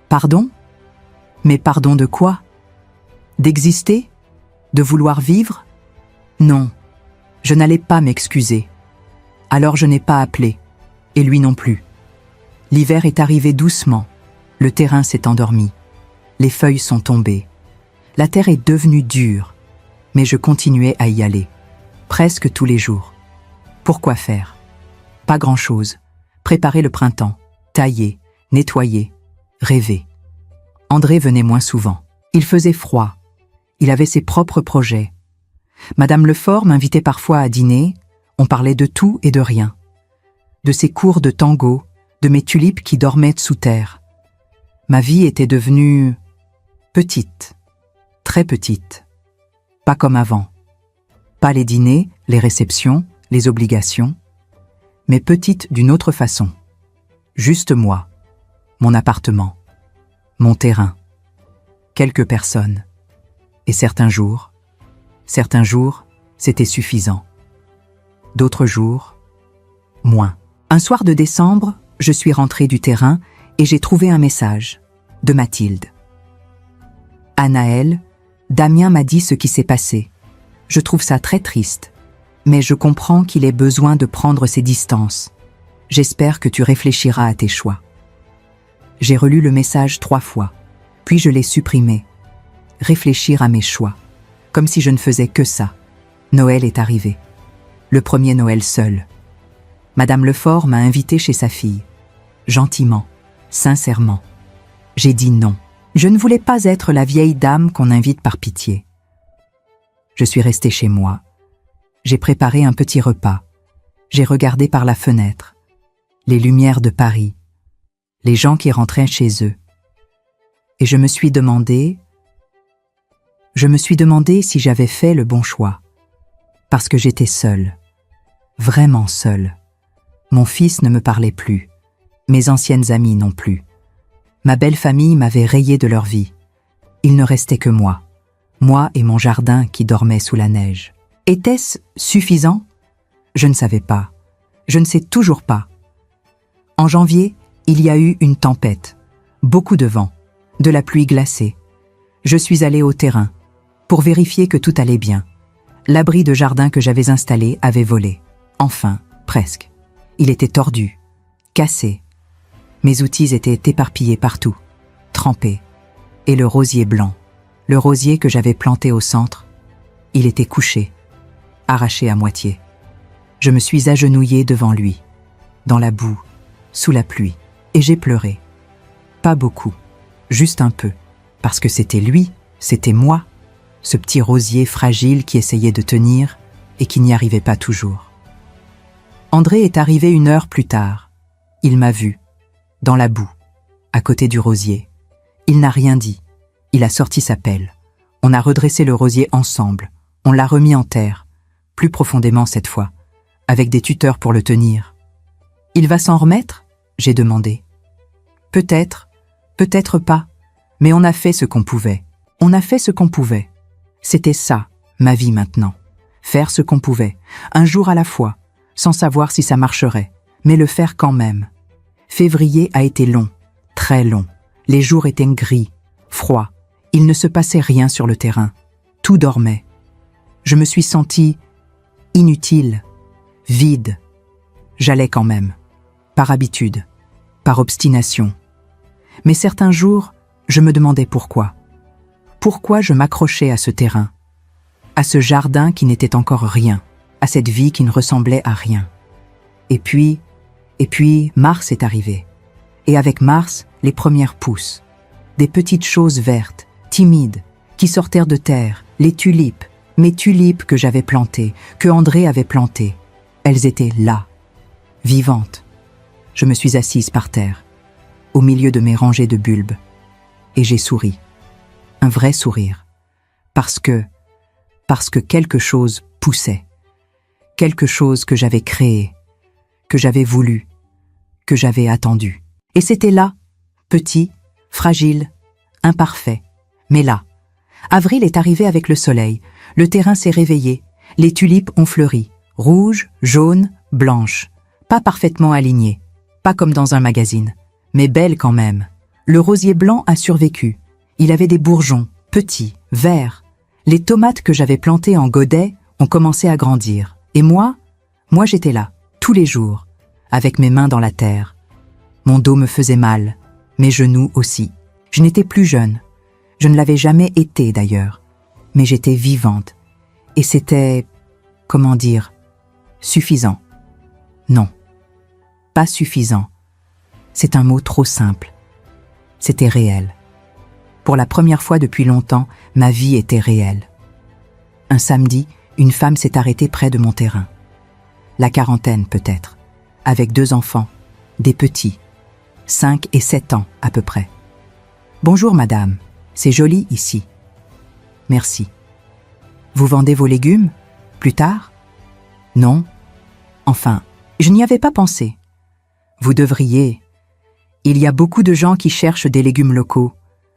Pardon? Mais pardon de quoi? D'exister? De vouloir vivre? Non, je n'allais pas m'excuser. Alors je n'ai pas appelé, et lui non plus. L'hiver est arrivé doucement, le terrain s'est endormi, les feuilles sont tombées. La terre est devenue dure, mais je continuais à y aller, presque tous les jours. Pourquoi faire? Pas grand-chose. Préparer le printemps, tailler, nettoyer, rêver. André venait moins souvent. Il faisait froid. Il avait ses propres projets. Madame Lefort m'invitait parfois à dîner. On parlait de tout et de rien. De ses cours de tango, de mes tulipes qui dormaient sous terre. Ma vie était devenue petite, très petite. Pas comme avant. Pas les dîners, les réceptions, les obligations, mais petite d'une autre façon. Juste moi, mon appartement, mon terrain, quelques personnes. Et certains jours, c'était suffisant. D'autres jours, moins. Un soir de décembre, je suis rentrée du terrain et j'ai trouvé un message de Mathilde. « Anaël, Damien m'a dit ce qui s'est passé. Je trouve ça très triste, mais je comprends qu'il ait besoin de prendre ses distances. J'espère que tu réfléchiras à tes choix. » J'ai relu le message 3 fois, puis je l'ai supprimé. Réfléchir à mes choix, comme si je ne faisais que ça. Noël est arrivé. Le premier Noël seul. Madame Lefort m'a invité chez sa fille. Gentiment, sincèrement. J'ai dit non. Je ne voulais pas être la vieille dame qu'on invite par pitié. Je suis restée chez moi. J'ai préparé un petit repas. J'ai regardé par la fenêtre. Les lumières de Paris. Les gens qui rentraient chez eux. Et je me suis demandé si j'avais fait le bon choix. Parce que j'étais seule. Vraiment seule. Mon fils ne me parlait plus. Mes anciennes amies non plus. Ma belle famille m'avait rayée de leur vie. Il ne restait que moi. Moi et mon jardin qui dormait sous la neige. Était-ce suffisant? Je ne savais pas. Je ne sais toujours pas. En janvier, il y a eu une tempête. Beaucoup de vent. De la pluie glacée. Je suis allée au terrain pour vérifier que tout allait bien. L'abri de jardin que j'avais installé avait volé. Enfin, presque. Il était tordu, cassé. Mes outils étaient éparpillés partout, trempés. Et le rosier blanc, le rosier que j'avais planté au centre, il était couché, arraché à moitié. Je me suis agenouillée devant lui, dans la boue, sous la pluie, et j'ai pleuré. Pas beaucoup, juste un peu, parce que c'était lui, c'était moi, ce petit rosier fragile qui essayait de tenir et qui n'y arrivait pas toujours. André est arrivé 1 heure plus tard. Il m'a vu, dans la boue, à côté du rosier. Il n'a rien dit. Il a sorti sa pelle. On a redressé le rosier ensemble. On l'a remis en terre, plus profondément cette fois, avec des tuteurs pour le tenir. « Il va s'en remettre ?» j'ai demandé. « Peut-être, peut-être pas, mais on a fait ce qu'on pouvait. On a fait ce qu'on pouvait. C'était ça, ma vie maintenant. Faire ce qu'on pouvait, un jour à la fois, sans savoir si ça marcherait, mais le faire quand même. Février a été long, très long. Les jours étaient gris, froids. Il ne se passait rien sur le terrain. Tout dormait. Je me suis sentie inutile, vide. J'allais quand même, par habitude, par obstination. Mais certains jours, je me demandais pourquoi. Pourquoi je m'accrochais à ce terrain, à ce jardin qui n'était encore rien, à cette vie qui ne ressemblait à rien. Et puis, mars est arrivé. Et avec mars, les premières pousses. Des petites choses vertes, timides, qui sortirent de terre, les tulipes, mes tulipes que j'avais plantées, que André avait plantées. Elles étaient là, vivantes. Je me suis assise par terre, au milieu de mes rangées de bulbes, et j'ai souri. Un vrai sourire. Parce que quelque chose poussait. Quelque chose que j'avais créé, que j'avais voulu, que j'avais attendu. Et c'était là, petit, fragile, imparfait, mais là. Avril est arrivé avec le soleil, le terrain s'est réveillé, les tulipes ont fleuri, rouges, jaunes, blanches, pas parfaitement alignées, pas comme dans un magazine, mais belles quand même. Le rosier blanc a survécu, il avait des bourgeons, petits, verts. Les tomates que j'avais plantées en godet ont commencé à grandir. Et moi j'étais là, tous les jours, avec mes mains dans la terre. Mon dos me faisait mal, mes genoux aussi. Je n'étais plus jeune. Je ne l'avais jamais été d'ailleurs. Mais j'étais vivante. Et c'était, comment dire, suffisant. Non, pas suffisant. C'est un mot trop simple. C'était réel. Pour la première fois depuis longtemps, ma vie était réelle. Un samedi, une femme s'est arrêtée près de mon terrain. La quarantaine peut-être, avec 2 enfants, des petits, 5 et 7 ans à peu près. « Bonjour madame, c'est joli ici. »« Merci. »« Vous vendez vos légumes ? Plus tard ? » ?»« Non. Enfin, je n'y avais pas pensé. »« Vous devriez. Il y a beaucoup de gens qui cherchent des légumes locaux.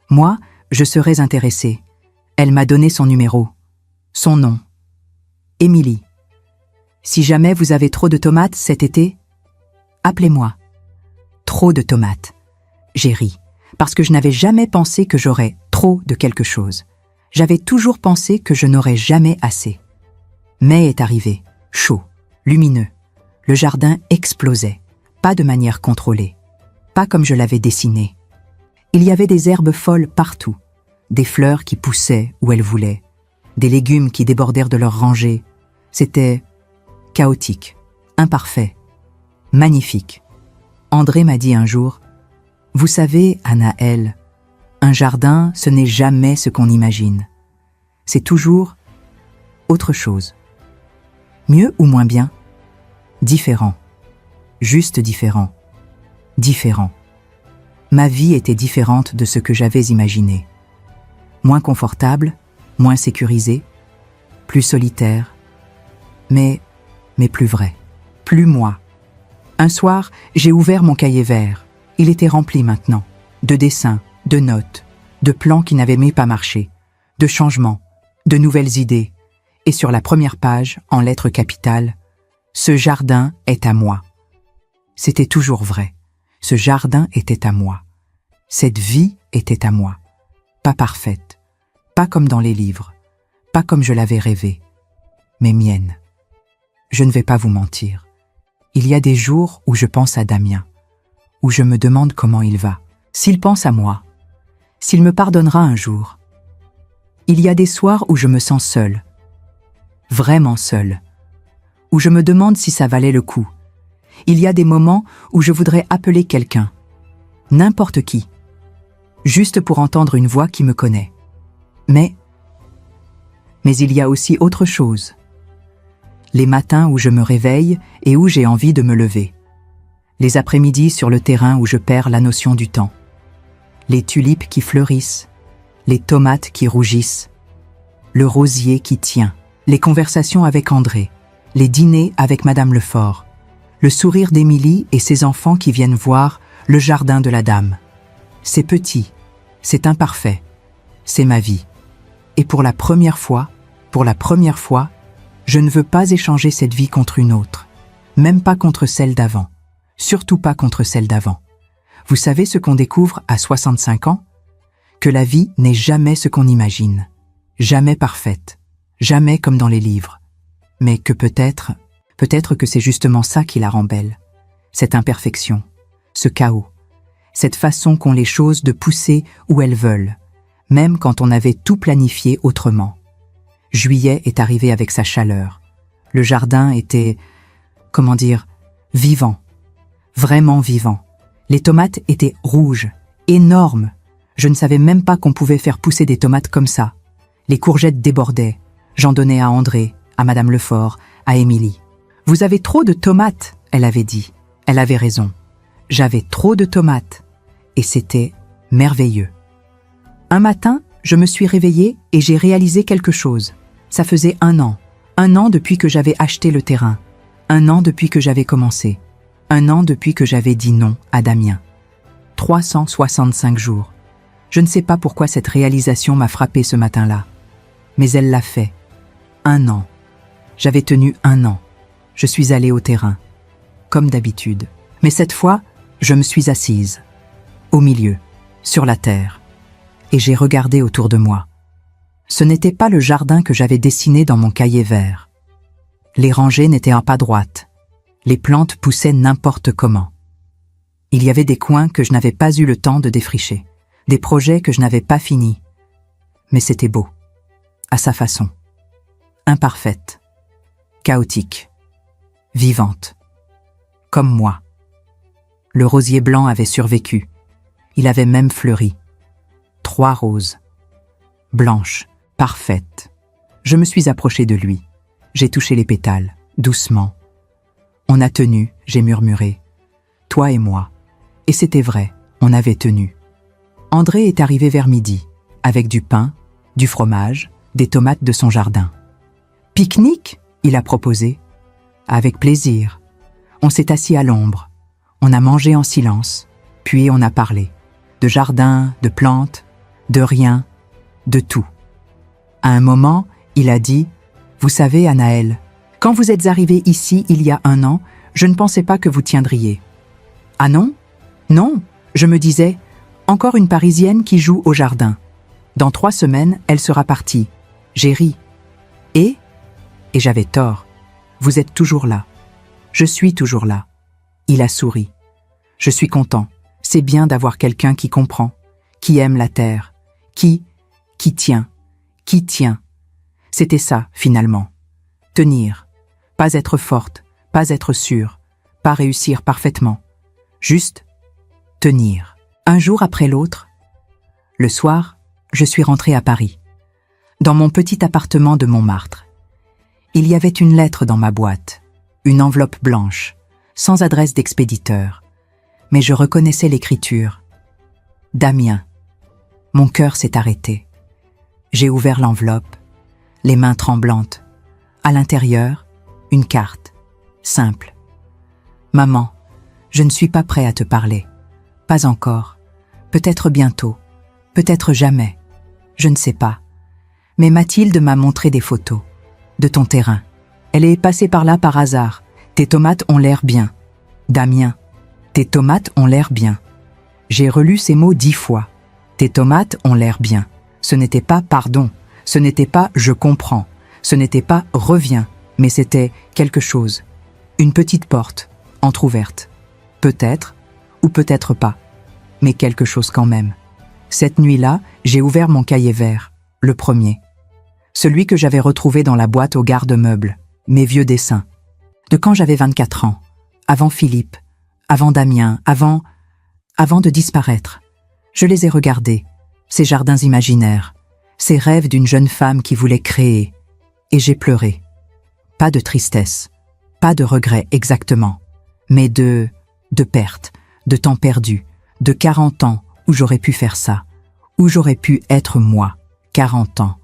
Moi, je serais intéressée. » Elle m'a donné son numéro. Son nom. Émilie. Si jamais vous avez trop de tomates cet été, appelez-moi. Trop de tomates. J'ai ri, parce que je n'avais jamais pensé que j'aurais trop de quelque chose. J'avais toujours pensé que je n'aurais jamais assez. Mai est arrivé, chaud, lumineux. Le jardin explosait, pas de manière contrôlée, pas comme je l'avais dessiné. Il y avait des herbes folles partout, des fleurs qui poussaient où elles voulaient, des légumes qui débordèrent de leurs rangées. C'était chaotique, imparfait, magnifique. André m'a dit un jour, « Vous savez, Anaëlle, un jardin, ce n'est jamais ce qu'on imagine. C'est toujours autre chose. Mieux ou moins bien? Différent. Juste différent. Différent. Ma vie était différente de ce que j'avais imaginé. Moins confortable, moins sécurisée, plus solitaire, mais plus vrai, plus moi. Un soir, j'ai ouvert mon cahier vert. Il était rempli maintenant, de dessins, de notes, de plans qui n'avaient même pas marché, de changements, de nouvelles idées. Et sur la première page, en lettres capitales, « Ce jardin est à moi ». C'était toujours vrai. Ce jardin était à moi. Cette vie était à moi. Pas parfaite, pas comme dans les livres, pas comme je l'avais rêvé, mais mienne. Je ne vais pas vous mentir. Il y a des jours où je pense à Damien, où je me demande comment il va, s'il pense à moi, s'il me pardonnera un jour. Il y a des soirs où je me sens seule, vraiment seule, où je me demande si ça valait le coup. Il y a des moments où je voudrais appeler quelqu'un, n'importe qui, juste pour entendre une voix qui me connaît. Mais il y a aussi autre chose. Les matins où je me réveille et où j'ai envie de me lever. Les après-midi sur le terrain où je perds la notion du temps. Les tulipes qui fleurissent, les tomates qui rougissent, le rosier qui tient, les conversations avec André, les dîners avec Madame Lefort, le sourire d'Émilie et ses enfants qui viennent voir le jardin de la dame. C'est petit, c'est imparfait, c'est ma vie. Et pour la première fois, je ne veux pas échanger cette vie contre une autre, même pas contre celle d'avant, surtout pas contre celle d'avant. Vous savez ce qu'on découvre à 65 ans? Que la vie n'est jamais ce qu'on imagine, jamais parfaite, jamais comme dans les livres, mais que peut-être que c'est justement ça qui la rend belle, cette imperfection, ce chaos, cette façon qu'ont les choses de pousser où elles veulent, même quand on avait tout planifié autrement. Juillet est arrivé avec sa chaleur. Le jardin était, vivant, vraiment vivant. Les tomates étaient rouges, énormes. Je ne savais même pas qu'on pouvait faire pousser des tomates comme ça. Les courgettes débordaient. J'en donnais à André, à Madame Lefort, à Émilie. « Vous avez trop de tomates », elle avait dit. Elle avait raison. J'avais trop de tomates. Et c'était merveilleux. Un matin, je me suis réveillée et j'ai réalisé quelque chose. Ça faisait 1 an. 1 an depuis que j'avais acheté le terrain. 1 an depuis que j'avais commencé. 1 an depuis que j'avais dit non à Damien. 365 jours. Je ne sais pas pourquoi cette réalisation m'a frappée ce matin-là. Mais elle l'a fait. 1 an. J'avais tenu 1 an. Je suis allée au terrain. Comme d'habitude. Mais cette fois, je me suis assise. Au milieu. Sur la terre. Et j'ai regardé autour de moi. Ce n'était pas le jardin que j'avais dessiné dans mon cahier vert. Les rangées n'étaient pas droites. Les plantes poussaient n'importe comment. Il y avait des coins que je n'avais pas eu le temps de défricher, des projets que je n'avais pas finis. Mais c'était beau, à sa façon. Imparfaite, chaotique, vivante, comme moi. Le rosier blanc avait survécu. Il avait même fleuri. 3 roses, blanches, parfaites. Je me suis approchée de lui. J'ai touché les pétales, doucement. On a tenu, j'ai murmuré. Toi et moi. Et c'était vrai, on avait tenu. André est arrivé vers midi, avec du pain, du fromage, des tomates de son jardin. Pique-nique, il a proposé. Avec plaisir. On s'est assis à l'ombre. On a mangé en silence, puis on a parlé. De jardin, de plantes, de rien, de tout. À un moment, il a dit « Vous savez, Anaëlle, quand vous êtes arrivée ici il y a 1 an, je ne pensais pas que vous tiendriez. » Ah non? Non, je me disais « Encore une Parisienne qui joue au jardin. Dans 3 semaines, elle sera partie. » J'ai ri. Et j'avais tort. Vous êtes toujours là. Je suis toujours là. Il a souri. Je suis content. C'est bien d'avoir quelqu'un qui comprend, qui aime la terre, qui tient. C'était ça, finalement. Tenir. Pas être forte, pas être sûre, pas réussir parfaitement. Juste tenir. Un jour après l'autre, le soir, je suis rentrée à Paris, dans mon petit appartement de Montmartre. Il y avait une lettre dans ma boîte, une enveloppe blanche, sans adresse d'expéditeur. Mais je reconnaissais l'écriture. Damien. Mon cœur s'est arrêté. J'ai ouvert l'enveloppe, les mains tremblantes. À l'intérieur, une carte, simple. Maman, je ne suis pas prêt à te parler. Pas encore. Peut-être bientôt. Peut-être jamais. Je ne sais pas. Mais Mathilde m'a montré des photos. De ton terrain. Elle est passée par là par hasard. Tes tomates ont l'air bien. Damien. Tes tomates ont l'air bien. J'ai relu ces mots 10 fois. Tes tomates ont l'air bien. Ce n'était pas pardon. Ce n'était pas je comprends. Ce n'était pas reviens. Mais c'était quelque chose. Une petite porte, entr'ouverte. Peut-être, ou peut-être pas, mais quelque chose quand même. Cette nuit-là, j'ai ouvert mon cahier vert, le premier. Celui que j'avais retrouvé dans la boîte au garde-meubles, mes vieux dessins. De quand j'avais 24 ans, avant Philippe, avant Damien, avant de disparaître. Je les ai regardés, ces jardins imaginaires, ces rêves d'une jeune femme qui voulait créer, et j'ai pleuré. Pas de tristesse, pas de regret exactement, mais de perte, de temps perdu, de 40 ans où j'aurais pu faire ça, où j'aurais pu être moi. 40 ans.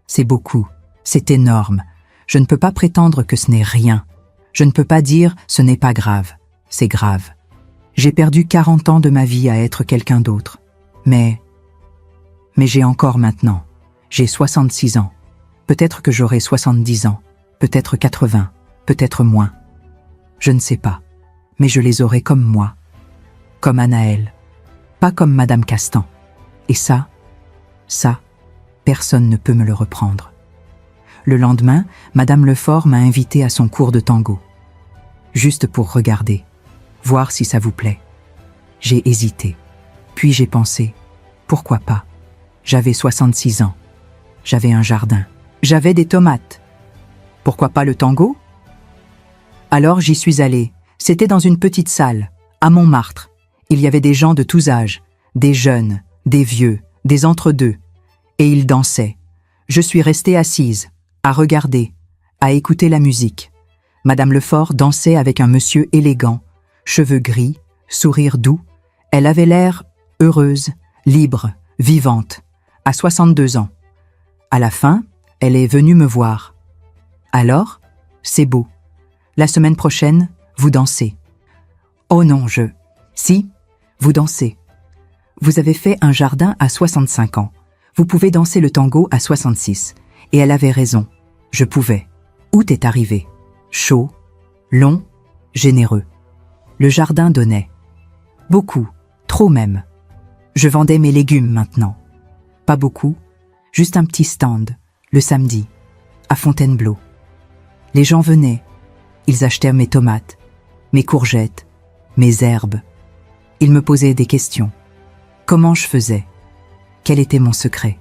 C'est beaucoup, c'est énorme. Je ne peux pas prétendre que ce n'est rien. Je ne peux pas dire ce n'est pas grave. C'est grave. J'ai perdu 40 ans de ma vie à être quelqu'un d'autre. Mais j'ai encore maintenant. J'ai 66 ans. Peut-être que j'aurai 70 ans. Peut-être 80. Peut-être moins. Je ne sais pas. Mais je les aurai comme moi. Comme Anaëlle. Pas comme Madame Castan. Et ça, personne ne peut me le reprendre. Le lendemain, Madame Lefort m'a invité à son cours de tango. Juste pour regarder, voir si ça vous plaît. J'ai hésité. Puis j'ai pensé, pourquoi pas? J'avais 66 ans. J'avais un jardin. J'avais des tomates. Pourquoi pas le tango? Alors j'y suis allée. C'était dans une petite salle, à Montmartre. Il y avait des gens de tous âges, des jeunes, des vieux, des entre-deux. Et ils dansaient. Je suis restée assise, à regarder, à écouter la musique. Madame Lefort dansait avec un monsieur élégant, cheveux gris, sourire doux. Elle avait l'air heureuse, libre, vivante, à 62 ans. À la fin, elle est venue me voir. Alors, c'est beau. La semaine prochaine, vous dansez. Oh non, Si, vous dansez. Vous avez fait un jardin à 65 ans. Vous pouvez danser le tango à 66. Et elle avait raison. Je pouvais. Août est arrivé. Chaud, long, généreux. Le jardin donnait. Beaucoup, trop même. Je vendais mes légumes maintenant. Pas beaucoup, juste un petit stand, le samedi, à Fontainebleau. Les gens venaient. Ils achetèrent mes tomates, mes courgettes, mes herbes. Ils me posaient des questions. Comment je faisais? Quel était mon secret?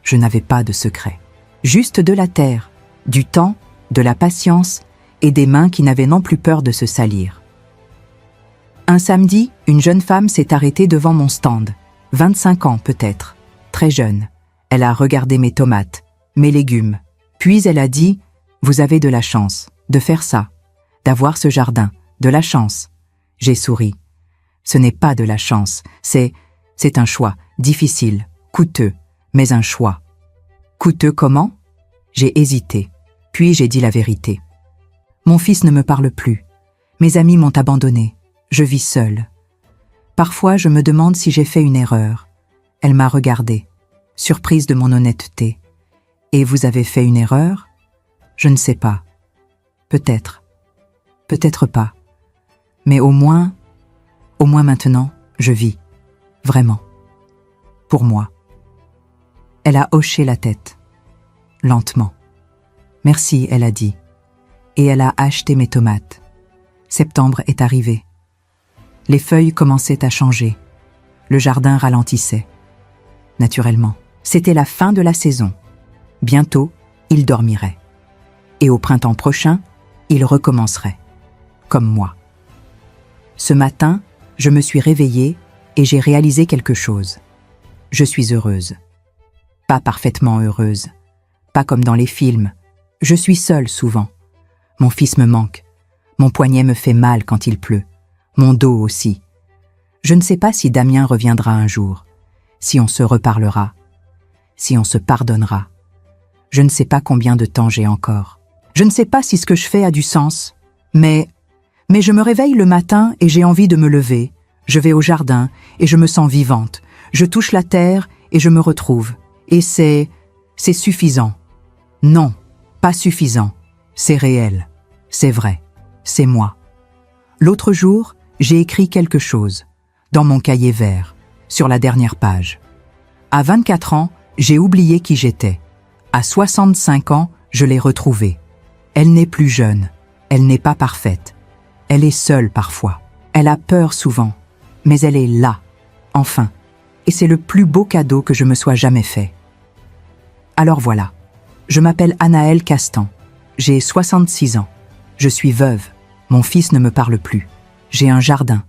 Je n'avais pas de secret. Juste de la terre, du temps, de la patience et des mains qui n'avaient non plus peur de se salir. Un samedi, une jeune femme s'est arrêtée devant mon stand. 25 ans peut-être, très jeune. Elle a regardé mes tomates, mes légumes. Puis elle a dit « Vous avez de la chance de faire ça, d'avoir ce jardin, de la chance. » J'ai souri. Ce n'est pas de la chance, c'est un choix, difficile, coûteux, mais un choix. Coûteux comment? J'ai hésité, puis j'ai dit la vérité. Mon fils ne me parle plus. Mes amis m'ont abandonné. Je vis seule. Parfois, je me demande si j'ai fait une erreur. Elle m'a regardée, surprise de mon honnêteté. Et vous avez fait une erreur? Je ne sais pas. Peut-être. Peut-être pas. Mais au moins maintenant, je vis. Vraiment. Pour moi. Elle a hoché la tête. Lentement. Merci, elle a dit. Et elle a acheté mes tomates. Septembre est arrivé. Les feuilles commençaient à changer. Le jardin ralentissait. Naturellement, c'était la fin de la saison. Bientôt, il dormirait. Et au printemps prochain, il recommencerait. Comme moi. Ce matin, je me suis réveillée et j'ai réalisé quelque chose. Je suis heureuse. Pas parfaitement heureuse. Pas comme dans les films. Je suis seule souvent. Mon fils me manque. Mon poignet me fait mal quand il pleut. Mon dos aussi. Je ne sais pas si Damien reviendra un jour. Si on se reparlera. Si on se pardonnera. Je ne sais pas combien de temps j'ai encore. Je ne sais pas si ce que je fais a du sens. Mais je me réveille le matin et j'ai envie de me lever. Je vais au jardin et je me sens vivante. Je touche la terre et je me retrouve. Et c'est suffisant. Non, pas suffisant. C'est réel. C'est vrai. C'est moi. L'autre jour, j'ai écrit quelque chose, dans mon cahier vert, sur la dernière page. À 24 ans, j'ai oublié qui j'étais. À 65 ans, je l'ai retrouvée. Elle n'est plus jeune. Elle n'est pas parfaite. Elle est seule parfois. Elle a peur souvent. Mais elle est là, enfin, et c'est le plus beau cadeau que je me sois jamais fait. Alors voilà, je m'appelle Anaëlle Castan, j'ai 66 ans, je suis veuve, mon fils ne me parle plus, j'ai un jardin,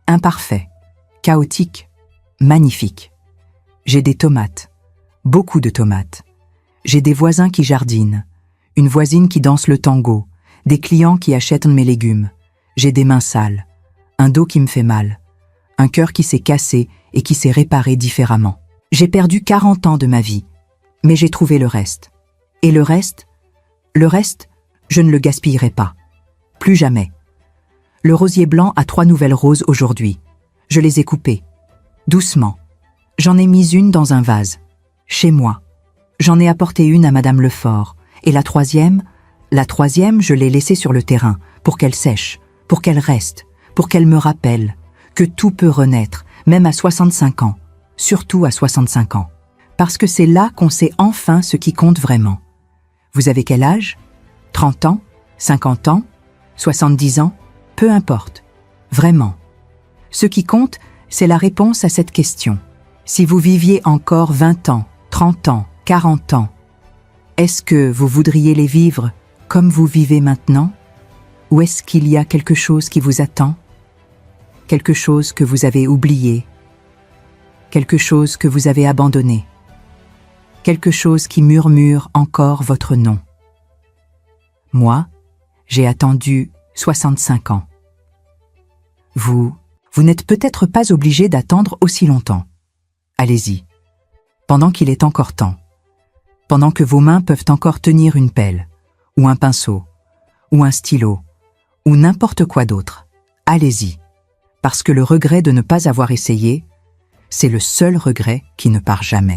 imparfait, chaotique, magnifique. J'ai des tomates, beaucoup de tomates. J'ai des voisins qui jardinent, une voisine qui danse le tango, des clients qui achètent mes légumes. J'ai des mains sales, un dos qui me fait mal, un cœur qui s'est cassé et qui s'est réparé différemment. J'ai perdu 40 ans de ma vie, mais j'ai trouvé le reste. Et le reste, je ne le gaspillerai pas. Plus jamais. Le rosier blanc a 3 nouvelles roses aujourd'hui. Je les ai coupées. Doucement. J'en ai mis une dans un vase. Chez moi. J'en ai apporté une à Madame Lefort. Et la troisième, je l'ai laissée sur le terrain, pour qu'elle sèche, pour qu'elle reste, pour qu'elle me rappelle que tout peut renaître, même à 65 ans. Surtout à 65 ans. Parce que c'est là qu'on sait enfin ce qui compte vraiment. Vous avez quel âge? 30 ans? 50 ans? 70 ans? Peu importe. Vraiment. Ce qui compte, c'est la réponse à cette question. Si vous viviez encore 20 ans, 30 ans, 40 ans, est-ce que vous voudriez les vivre comme vous vivez maintenant? Ou est-ce qu'il y a quelque chose qui vous attend? Quelque chose que vous avez oublié? Quelque chose que vous avez abandonné? Quelque chose qui murmure encore votre nom? Moi, j'ai attendu 65 ans. Vous n'êtes peut-être pas obligé d'attendre aussi longtemps. Allez-y, pendant qu'il est encore temps, pendant que vos mains peuvent encore tenir une pelle, ou un pinceau, ou un stylo, ou n'importe quoi d'autre. Allez-y, parce que le regret de ne pas avoir essayé, c'est le seul regret qui ne part jamais.